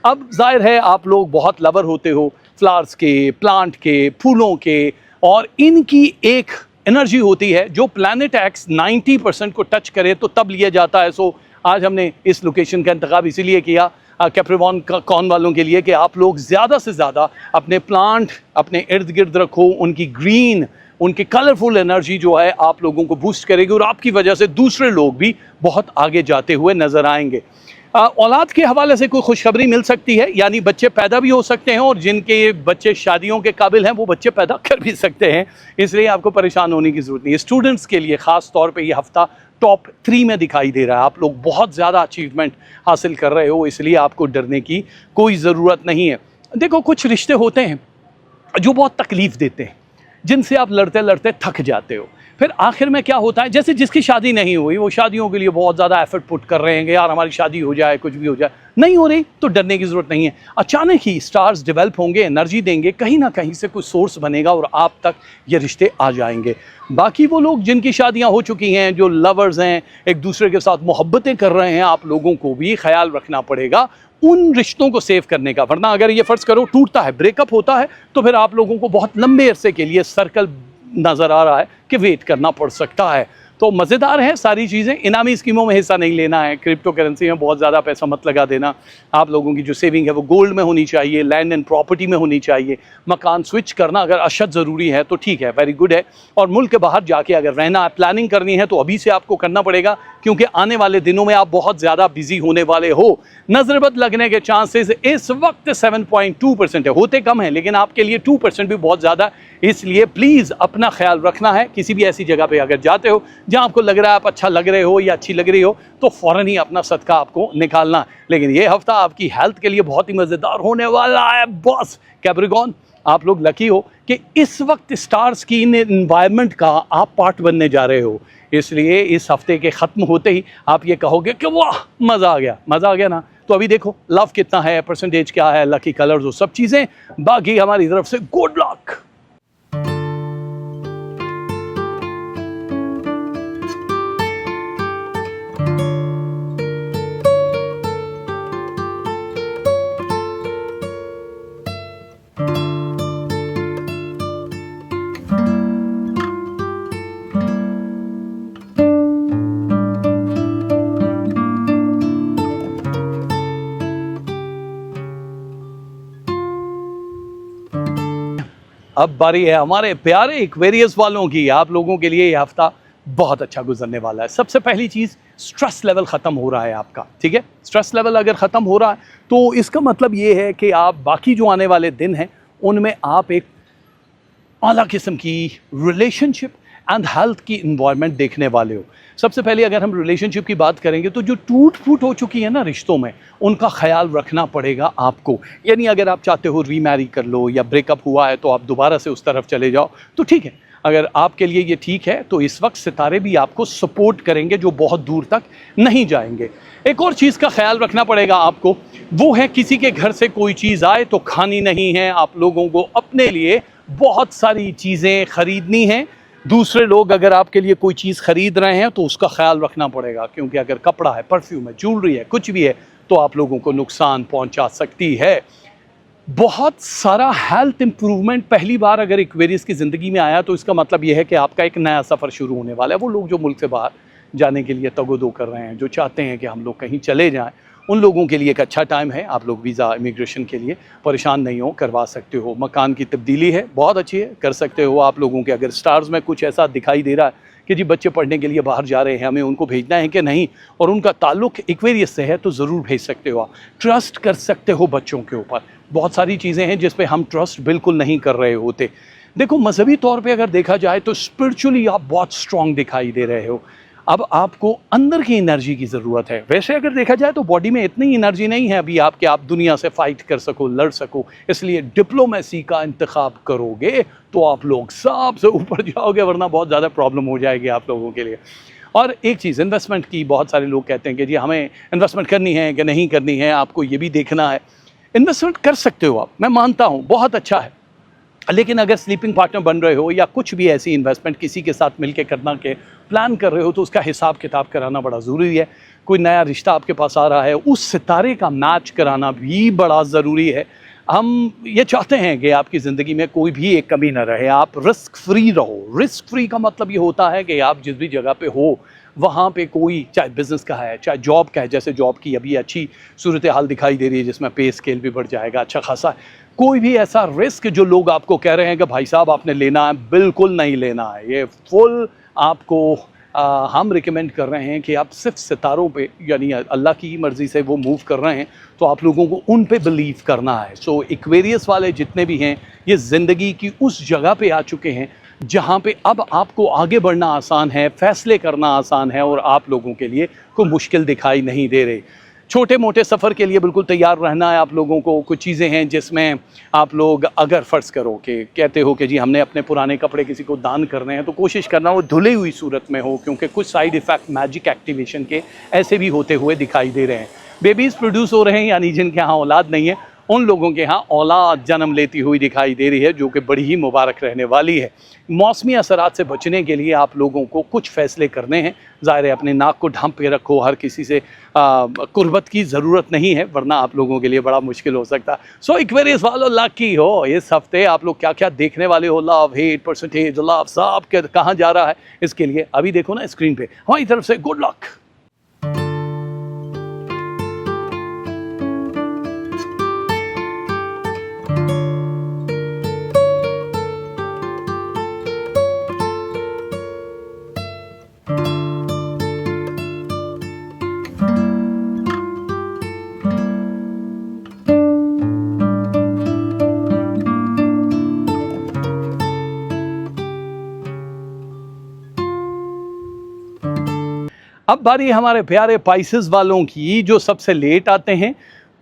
अब जाहिर है आप लोग बहुत लवर होते हो फ्लावर्स के, प्लांट के, फूलों के, और इनकी एक एनर्जी होती है जो प्लैनेट एक्स 90% को टच करे तो तब लिया जाता है। सो आज हमने इस लोकेशन का इंतखाब इसीलिए किया कैप्रिकॉर्न वालों के लिए कि आप लोग ज़्यादा से ज़्यादा अपने प्लांट अपने इर्द गिर्द रखो। उनकी ग्रीन, उनकी कलरफुल एनर्जी जो है आप लोगों को बूस्ट करेगी और आपकी वजह से दूसरे लोग भी बहुत आगे जाते हुए नज़र आएंगे। औलाद के हवाले से कोई खुशखबरी मिल सकती है, यानी बच्चे पैदा भी हो सकते हैं और जिनके बच्चे शादियों के काबिल हैं वो बच्चे पैदा कर भी सकते हैं, इसलिए आपको परेशान होने की ज़रूरत नहीं है। स्टूडेंट्स के लिए ख़ास तौर पे ये हफ़्ता टॉप 3 में दिखाई दे रहा है। आप लोग बहुत ज़्यादा अचीवमेंट हासिल कर रहे हो, इसलिए आपको डरने की कोई ज़रूरत नहीं है। देखो, कुछ रिश्ते होते हैं जो बहुत तकलीफ़ देते हैं, जिनसे आप लड़ते लड़ते थक जाते हो। फिर आखिर में क्या होता है, जैसे जिसकी शादी नहीं हुई वो शादियों के लिए बहुत ज़्यादा एफर्ट पुट कर रहे हैं कि यार हमारी शादी हो जाए, कुछ भी हो जाए, नहीं हो रही तो डरने की ज़रूरत नहीं है। अचानक ही स्टार्स डेवलप होंगे, एनर्जी देंगे, कहीं ना कहीं से कुछ सोर्स बनेगा और आप तक ये रिश्ते आ जाएंगे। बाकी वो लोग जिनकी शादियाँ हो चुकी हैं, जो लवर्स हैं, एक दूसरे के साथ मोहब्बतें कर रहे हैं, आप लोगों को भी ख्याल रखना पड़ेगा उन रिश्तों को सेव करने का। वरना अगर ये फ़र्ज़ करो टूटता है, ब्रेकअप होता है, तो फिर आप लोगों को बहुत लंबे अरसे के लिए सर्कल नज़र आ रहा है कि वेट करना पड़ सकता है। तो मज़ेदार है सारी चीज़ें। इनामी स्कीमों में हिस्सा नहीं लेना है, क्रिप्टो करेंसी में बहुत ज़्यादा पैसा मत लगा देना। आप लोगों की जो सेविंग है वो गोल्ड में होनी चाहिए, लैंड एंड प्रॉपर्टी में होनी चाहिए। मकान स्विच करना अगर अशद ज़रूरी है तो ठीक है, वेरी गुड है। और मुल्क के बाहर जाके अगर रहना, प्लानिंग करनी है तो अभी से आपको करना पड़ेगा, क्योंकि आने वाले दिनों में आप बहुत ज़्यादा बिजी होने वाले हो। नज़रबद लगने के चांसेस इस वक्त 7.2% है, होते कम है लेकिन आपके लिए 2% भी बहुत ज़्यादा। इसलिए प्लीज़ अपना ख्याल रखना है। किसी भी ऐसी जगह पे अगर जाते हो जहाँ आपको लग रहा है आप अच्छा लग रहे हो या अच्छी लग रही हो, तो फ़ौरन ही अपना सदका आपको निकालना है। लेकिन ये हफ्ता आपकी हेल्थ के लिए बहुत ही मज़ेदार होने वाला है बॉस। कैप्रिकॉर्न, आप लोग लकी हो कि इस वक्त स्टार्स की इन एनवायरनमेंट का आप पार्ट बनने जा रहे हो। इसलिए इस हफ्ते के ख़त्म होते ही आप ये कहोगे कि वाह मज़ा आ गया, मज़ा आ गया ना। तो अभी देखो लव कितना है, परसेंटेज क्या है, लकी कलर्स, वो सब चीज़ें। बाकी हमारी तरफ से गुड लक। अब बारी है हमारे प्यारे एक्वेरियस वालों की। आप लोगों के लिए ये हफ्ता बहुत अच्छा गुजरने वाला है। सबसे पहली चीज़, स्ट्रेस लेवल ख़त्म हो रहा है आपका, ठीक है। स्ट्रेस लेवल अगर ख़त्म हो रहा है तो इसका मतलब ये है कि आप बाकी जो आने वाले दिन हैं उनमें आप एक आला किस्म की रिलेशनशिप एंड हेल्थ की इन्वायरमेंट देखने वाले हो। सबसे पहले अगर हम रिलेशनशिप की बात करेंगे तो जो टूट फूट हो चुकी है ना रिश्तों में, उनका ख्याल रखना पड़ेगा आपको। यानी अगर आप चाहते हो रीमैरी कर लो या ब्रेकअप हुआ है तो आप दोबारा से उस तरफ चले जाओ तो ठीक है। अगर आपके लिए ये ठीक है तो इस वक्त सितारे भी आपको सपोर्ट करेंगे, जो बहुत दूर तक नहीं जाएंगे। एक और चीज़ का ख्याल रखना पड़ेगा आपको, वो है किसी के घर से कोई चीज़ आए तो खानी नहीं है। आप लोगों को अपने लिए बहुत सारी चीज़ें ख़रीदनी हैं। दूसरे लोग अगर आपके लिए कोई चीज़ ख़रीद रहे हैं तो उसका ख्याल रखना पड़ेगा, क्योंकि अगर कपड़ा है, परफ्यूम है, ज्वेलरी है, कुछ भी है तो आप लोगों को नुकसान पहुंचा सकती है। बहुत सारा हेल्थ इम्प्रूवमेंट पहली बार अगर एक्वेरियस की ज़िंदगी में आया तो इसका मतलब यह है कि आपका एक नया सफ़र शुरू होने वाला है। वो लोग जो मुल्क से बाहर जाने के लिए तगोदो कर रहे हैं, जो चाहते हैं कि हम लोग कहीं चले जाएं, उन लोगों के लिए एक अच्छा टाइम है। आप लोग वीज़ा इमिग्रेशन के लिए परेशान नहीं हो, करवा सकते हो। मकान की तब्दीली है, बहुत अच्छी है, कर सकते हो। आप लोगों के अगर स्टार्स में कुछ ऐसा दिखाई दे रहा है कि जी बच्चे पढ़ने के लिए बाहर जा रहे हैं, हमें उनको भेजना है कि नहीं, और उनका ताल्लुक़ एक्वेरियस से है, तो ज़रूर भेज सकते हो। आप ट्रस्ट कर सकते हो बच्चों के ऊपर। बहुत सारी चीज़ें हैं जिस पे हम ट्रस्ट बिल्कुल नहीं कर रहे होते। देखो, मजहबी तौर पे अगर देखा जाए तो स्पिरिचुअली आप बहुत स्ट्रॉन्ग दिखाई दे रहे हो। अब आपको अंदर की एनर्जी की ज़रूरत है। वैसे अगर देखा जाए तो बॉडी में इतनी एनर्जी नहीं है अभी आपके, आप दुनिया से फ़ाइट कर सको, लड़ सको। इसलिए डिप्लोमेसी का इंतखाब करोगे तो आप लोग सबसे ऊपर जाओगे, वरना बहुत ज़्यादा प्रॉब्लम हो जाएगी आप लोगों के लिए। और एक चीज़, इन्वेस्टमेंट की बहुत सारे लोग कहते हैं कि जी हमें इन्वेस्टमेंट करनी है कि नहीं करनी है, आपको ये भी देखना है। इन्वेस्टमेंट कर सकते हो आप, मैं मानता हूँ, बहुत अच्छा है। लेकिन अगर स्लीपिंग पार्टनर बन रहे हो या कुछ भी ऐसी इन्वेस्टमेंट किसी के साथ मिलकर करना के प्लान कर रहे हो तो उसका हिसाब किताब कराना बड़ा ज़रूरी है। कोई नया रिश्ता आपके पास आ रहा है, उस सितारे का मैच कराना भी बड़ा ज़रूरी है। हम ये चाहते हैं कि आपकी ज़िंदगी में कोई भी एक कमी ना रहे, आप रिस्क फ्री रहो। रिस्क फ्री का मतलब ये होता है कि आप जिस भी जगह पे हो वहाँ पे कोई, चाहे बिज़नेस का है, चाहे जॉब का है, जैसे जॉब की अभी अच्छी सूरत हाल दिखाई दे रही है जिसमें पे स्केल भी बढ़ जाएगा अच्छा खासा। कोई भी ऐसा रिस्क जो लोग आपको कह रहे हैं कि भाई साहब आपने लेना है, बिल्कुल नहीं लेना है। ये फुल आपको हम रिकमेंड कर रहे हैं कि आप सिर्फ सितारों पे, यानी अल्लाह की मर्ज़ी से वो मूव कर रहे हैं, तो आप लोगों को उन पे बिलीव करना है। सो एक्वेरियस वाले जितने भी हैं, ये ज़िंदगी की उस जगह पे आ चुके हैं जहाँ पे अब आपको आगे बढ़ना आसान है, फ़ैसले करना आसान है, और आप लोगों के लिए कोई मुश्किल दिखाई नहीं दे रही। छोटे मोटे सफ़र के लिए बिल्कुल तैयार रहना है आप लोगों को। कुछ चीज़ें हैं जिसमें आप लोग अगर फ़र्ज़ करो कि कहते हो कि जी हमने अपने पुराने कपड़े किसी को दान करने हैं, तो कोशिश करना वो धुली हुई सूरत में हो, क्योंकि कुछ साइड इफ़ेक्ट मैजिक एक्टिवेशन के ऐसे भी होते हुए दिखाई दे रहे हैं। बेबीज़ प्रोड्यूस हो रहे हैं, यानी जिनके यहाँ औलाद नहीं है, उन लोगों के यहाँ औलाद जन्म लेती हुई दिखाई दे रही है, जो कि बड़ी ही मुबारक रहने वाली है। मौसमी असरात से बचने के लिए आप लोगों को कुछ फ़ैसले करने हैं। ज़ाहिर है अपने नाक को ढांप के रखो, हर किसी से कुर्बत की ज़रूरत नहीं है, वरना आप लोगों के लिए बड़ा मुश्किल हो सकता है। सो एक्वेरियस वालों, लकी हो इस हफ्ते आप लोग क्या क्या देखने वाले हो। लव, हेट, परसेंटेज, लव सब कहाँ जा रहा है, इसके लिए अभी देखो ना स्क्रीन पे। हमारी तरफ से गुड लक। अब बारी हमारे प्यारे पाइसेस वालों की, जो सबसे लेट आते हैं,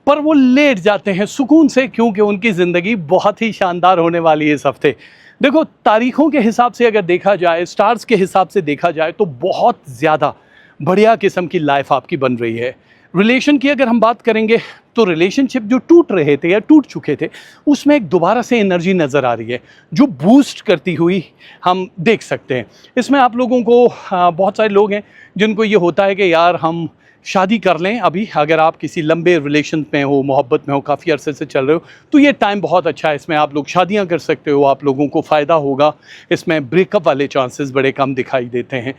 पर वो लेट जाते हैं सुकून से, क्योंकि उनकी ज़िंदगी बहुत ही शानदार होने वाली है इस हफ्ते। देखो, तारीखों के हिसाब से अगर देखा जाए, स्टार्स के हिसाब से देखा जाए, तो बहुत ज़्यादा बढ़िया किस्म की लाइफ आपकी बन रही है। रिलेशन की अगर हम बात करेंगे, तो रिलेशनशिप जो टूट रहे थे या टूट चुके थे, उसमें एक दोबारा से एनर्जी नज़र आ रही है, जो बूस्ट करती हुई हम देख सकते हैं। इसमें आप लोगों को बहुत सारे लोग हैं जिनको ये होता है कि यार हम शादी कर लें अभी। अगर आप किसी लंबे रिलेशन में हो, मोहब्बत में हो, काफ़ी अरसे से चल रहे हो, तो ये टाइम बहुत अच्छा है। इसमें आप लोग शादियां कर सकते हो, आप लोगों को फ़ायदा होगा। इसमें ब्रेकअप वाले चांसेस बड़े कम दिखाई देते हैं।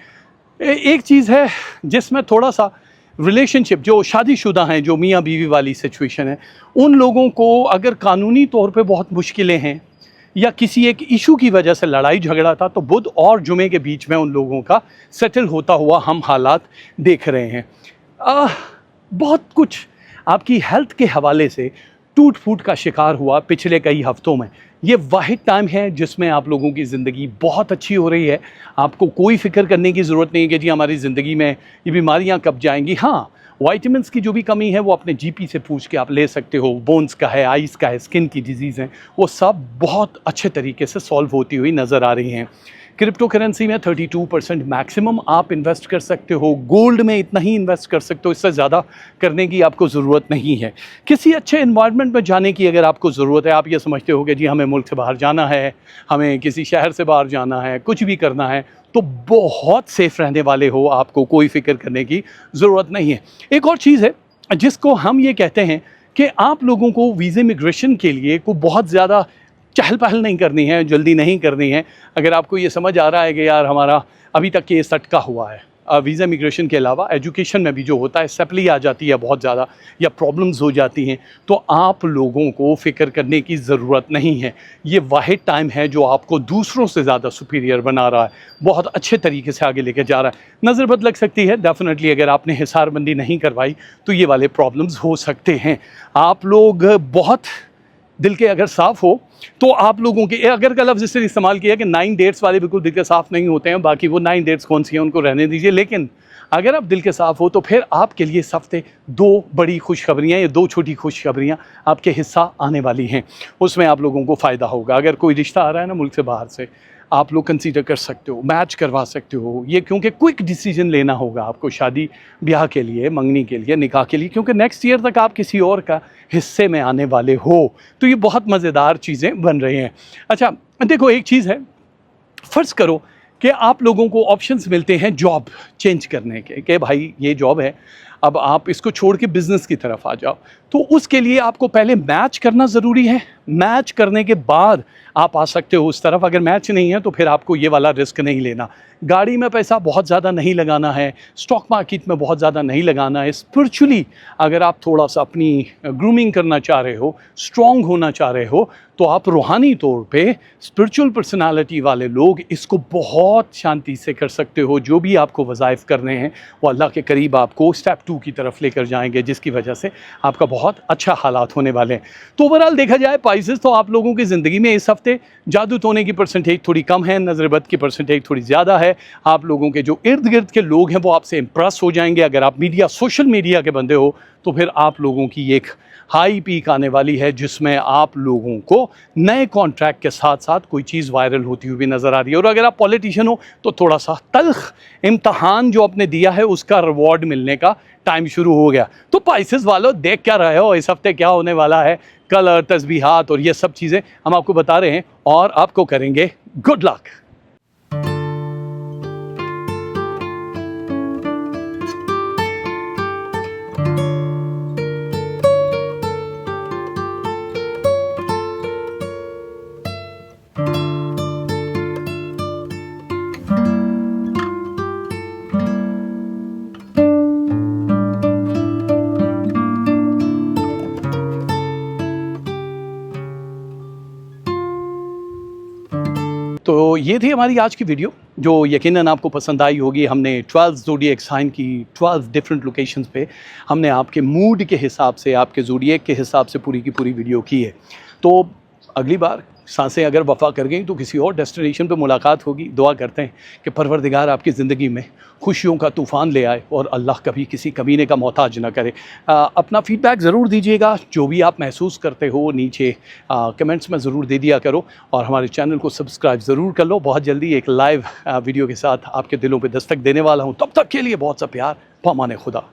एक चीज़ है जिसमें थोड़ा सा रिलेशनशिप, जो शादीशुदा हैं, जो मियाँ बीवी वाली सिचुएशन है, उन लोगों को अगर कानूनी तौर पे बहुत मुश्किलें हैं या किसी एक इशू की वजह से लड़ाई झगड़ा था, तो बुध और जुमे के बीच में उन लोगों का सेटल होता हुआ हम हालात देख रहे हैं। बहुत कुछ आपकी हेल्थ के हवाले से टूट फूट का शिकार हुआ पिछले कई हफ्तों में। ये वाहिद टाइम है जिसमें आप लोगों की ज़िंदगी बहुत अच्छी हो रही है। आपको कोई फ़िक्र करने की ज़रूरत नहीं है कि जी हमारी ज़िंदगी में ये बीमारियां कब जाएंगी। हाँ, वाइटामिन्स की जो भी कमी है वो अपने जीपी से पूछ के आप ले सकते हो। बोन्स का है, आइज़ का है, स्किन की डिजीज़ हैं, वो सब बहुत अच्छे तरीके से सॉल्व होती हुई नज़र आ रही हैं। क्रिप्टो करेंसी में 32% मैक्सिमम आप इन्वेस्ट कर सकते हो। गोल्ड में इतना ही इन्वेस्ट कर सकते हो, इससे ज़्यादा करने की आपको ज़रूरत नहीं है। किसी अच्छे एनवायरनमेंट में जाने की अगर आपको ज़रूरत है, आप ये समझते हो कि जी हमें मुल्क से बाहर जाना है, हमें किसी शहर से बाहर जाना है, कुछ भी करना है, तो बहुत सेफ़ रहने वाले हो, आपको कोई फ़िक्र करने की ज़रूरत नहीं है। एक और चीज़ है जिसको हम ये कहते हैं कि आप लोगों को वीज़ा इमिग्रेशन के लिए को बहुत ज़्यादा चहल पहल नहीं करनी है, जल्दी नहीं करनी है। अगर आपको ये समझ आ रहा है कि यार हमारा अभी तक केस अटका हुआ है, वीज़ा इमिग्रेशन के अलावा एजुकेशन में भी जो होता है, सप्ली आ जाती है बहुत ज़्यादा या प्रॉब्लम्स हो जाती हैं, तो आप लोगों को फ़िक्र करने की ज़रूरत नहीं है। ये वाहिद टाइम है जो आपको दूसरों से ज़्यादा सुपीरियर बना रहा है, बहुत अच्छे तरीके से आगे लेके जा रहा है। नज़र बद लग सकती है डेफिनेटली, अगर आपने हिसारबंदी नहीं करवाई तो ये वाले प्रॉब्लम्स हो सकते हैं। आप लोग बहुत दिल के अगर साफ़ हो, तो आप लोगों के अगर का लफ्ज़ इससे इस्तेमाल किया कि 9 डेट्स वाले बिल्कुल दिल के साफ़ नहीं होते हैं, बाकी वो 9 डेट्स कौन सी हैं उनको रहने दीजिए। लेकिन अगर आप दिल के साफ़ हो, तो फिर आपके लिए इस हफ्ते 2 बड़ी खुशखबरियाँ या 2 छोटी खुशखबरियाँ आपके हिस्सा आने वाली हैं। उसमें आप लोगों को फ़ायदा होगा। अगर कोई रिश्ता आ रहा है ना मुल्क से बाहर से, आप लोग कंसीडर कर सकते हो, मैच करवा सकते हो ये, क्योंकि क्विक डिसीजन लेना होगा आपको शादी ब्याह के लिए, मंगनी के लिए, निकाह के लिए, क्योंकि नेक्स्ट ईयर तक आप किसी और का हिस्से में आने वाले हो। तो ये बहुत मज़ेदार चीज़ें बन रही हैं। अच्छा देखो, एक चीज़ है, फ़र्ज़ करो कि आप लोगों को ऑप्शंस मिलते हैं जॉब चेंज करने के, कि भाई ये जॉब है, अब आप इसको छोड़ के बिज़नेस की तरफ आ जाओ, तो उसके लिए आपको पहले मैच करना ज़रूरी है। मैच करने के बाद आप आ सकते हो उस तरफ। अगर मैच नहीं है तो फिर आपको ये वाला रिस्क नहीं लेना। गाड़ी में पैसा बहुत ज़्यादा नहीं लगाना है, स्टॉक मार्केट में बहुत ज़्यादा नहीं लगाना है। स्पिरिचुअली अगर आप थोड़ा सा अपनी ग्रूमिंग करना चाह रहे हो, स्ट्रॉन्ग होना चाह रहे हो, तो आप रूहानी तौर पे स्पिरिचुअल पर्सनालिटी वाले लोग इसको बहुत शांति से कर सकते हो। जो भी आपको वज़ाइफ करने हैं वो अल्लाह के करीब आपको स्टेप 2 की तरफ लेकर जाएंगे, जिसकी वजह से आपका बहुत अच्छा हालात होने वाले हैं। तो ओवरऑल देखा जाए पाइसेस, तो आप लोगों की ज़िंदगी में इस हफ्ते जादू टोने की परसेंटेज थोड़ी कम है, नज़रबद की परसेंटेज थोड़ी ज़्यादा है। आप लोगों के जो इर्द गिर्द के लोग हैं वो आपसे इम्प्रेस हो जाएंगे। अगर आप मीडिया, सोशल मीडिया के बंदे हो तो फिर आप लोगों की एक हाई पीक आने वाली है, जिसमें आप लोगों को नए कॉन्ट्रैक्ट के साथ साथ कोई चीज़ वायरल होती हुई भी नज़र आ रही है। और अगर आप पॉलिटिशियन हो तो थोड़ा सा तल्ख इम्तहान जो आपने दिया है उसका रिवॉर्ड मिलने का टाइम शुरू हो गया। तो पाइसेस वालों, देख क्या रहे हो इस हफ्ते क्या होने वाला है। कलर, तस्बीहात और ये सब चीज़ें हम आपको बता रहे हैं और आपको करेंगे गुड लक। तो ये थी हमारी आज की वीडियो, जो यकीनन आपको पसंद आई होगी। हमने 12 ज़ोडिएक साइन की 12 डिफरेंट लोकेशंस पे हमने आपके मूड के हिसाब से, आपके ज़ोडिएक के हिसाब से पूरी की पूरी वीडियो की है। तो अगली बार सांसें अगर वफ़ा कर गई तो किसी और डेस्टिनेशन पे मुलाकात होगी। दुआ करते हैं कि परवरदिगार आपकी ज़िंदगी में खुशियों का तूफ़ान ले आए और अल्लाह कभी किसी कमीने का मोहताज ना करे। अपना फ़ीडबैक ज़रूर दीजिएगा, जो भी आप महसूस करते हो नीचे कमेंट्स में ज़रूर दे दिया करो और हमारे चैनल को सब्सक्राइब ज़रूर कर लो। बहुत जल्दी एक लाइव वीडियो के साथ आपके दिलों पर दस्तक देने वाला हूँ। तब तक के लिए बहुत सा प्यार। पामाने खुदा।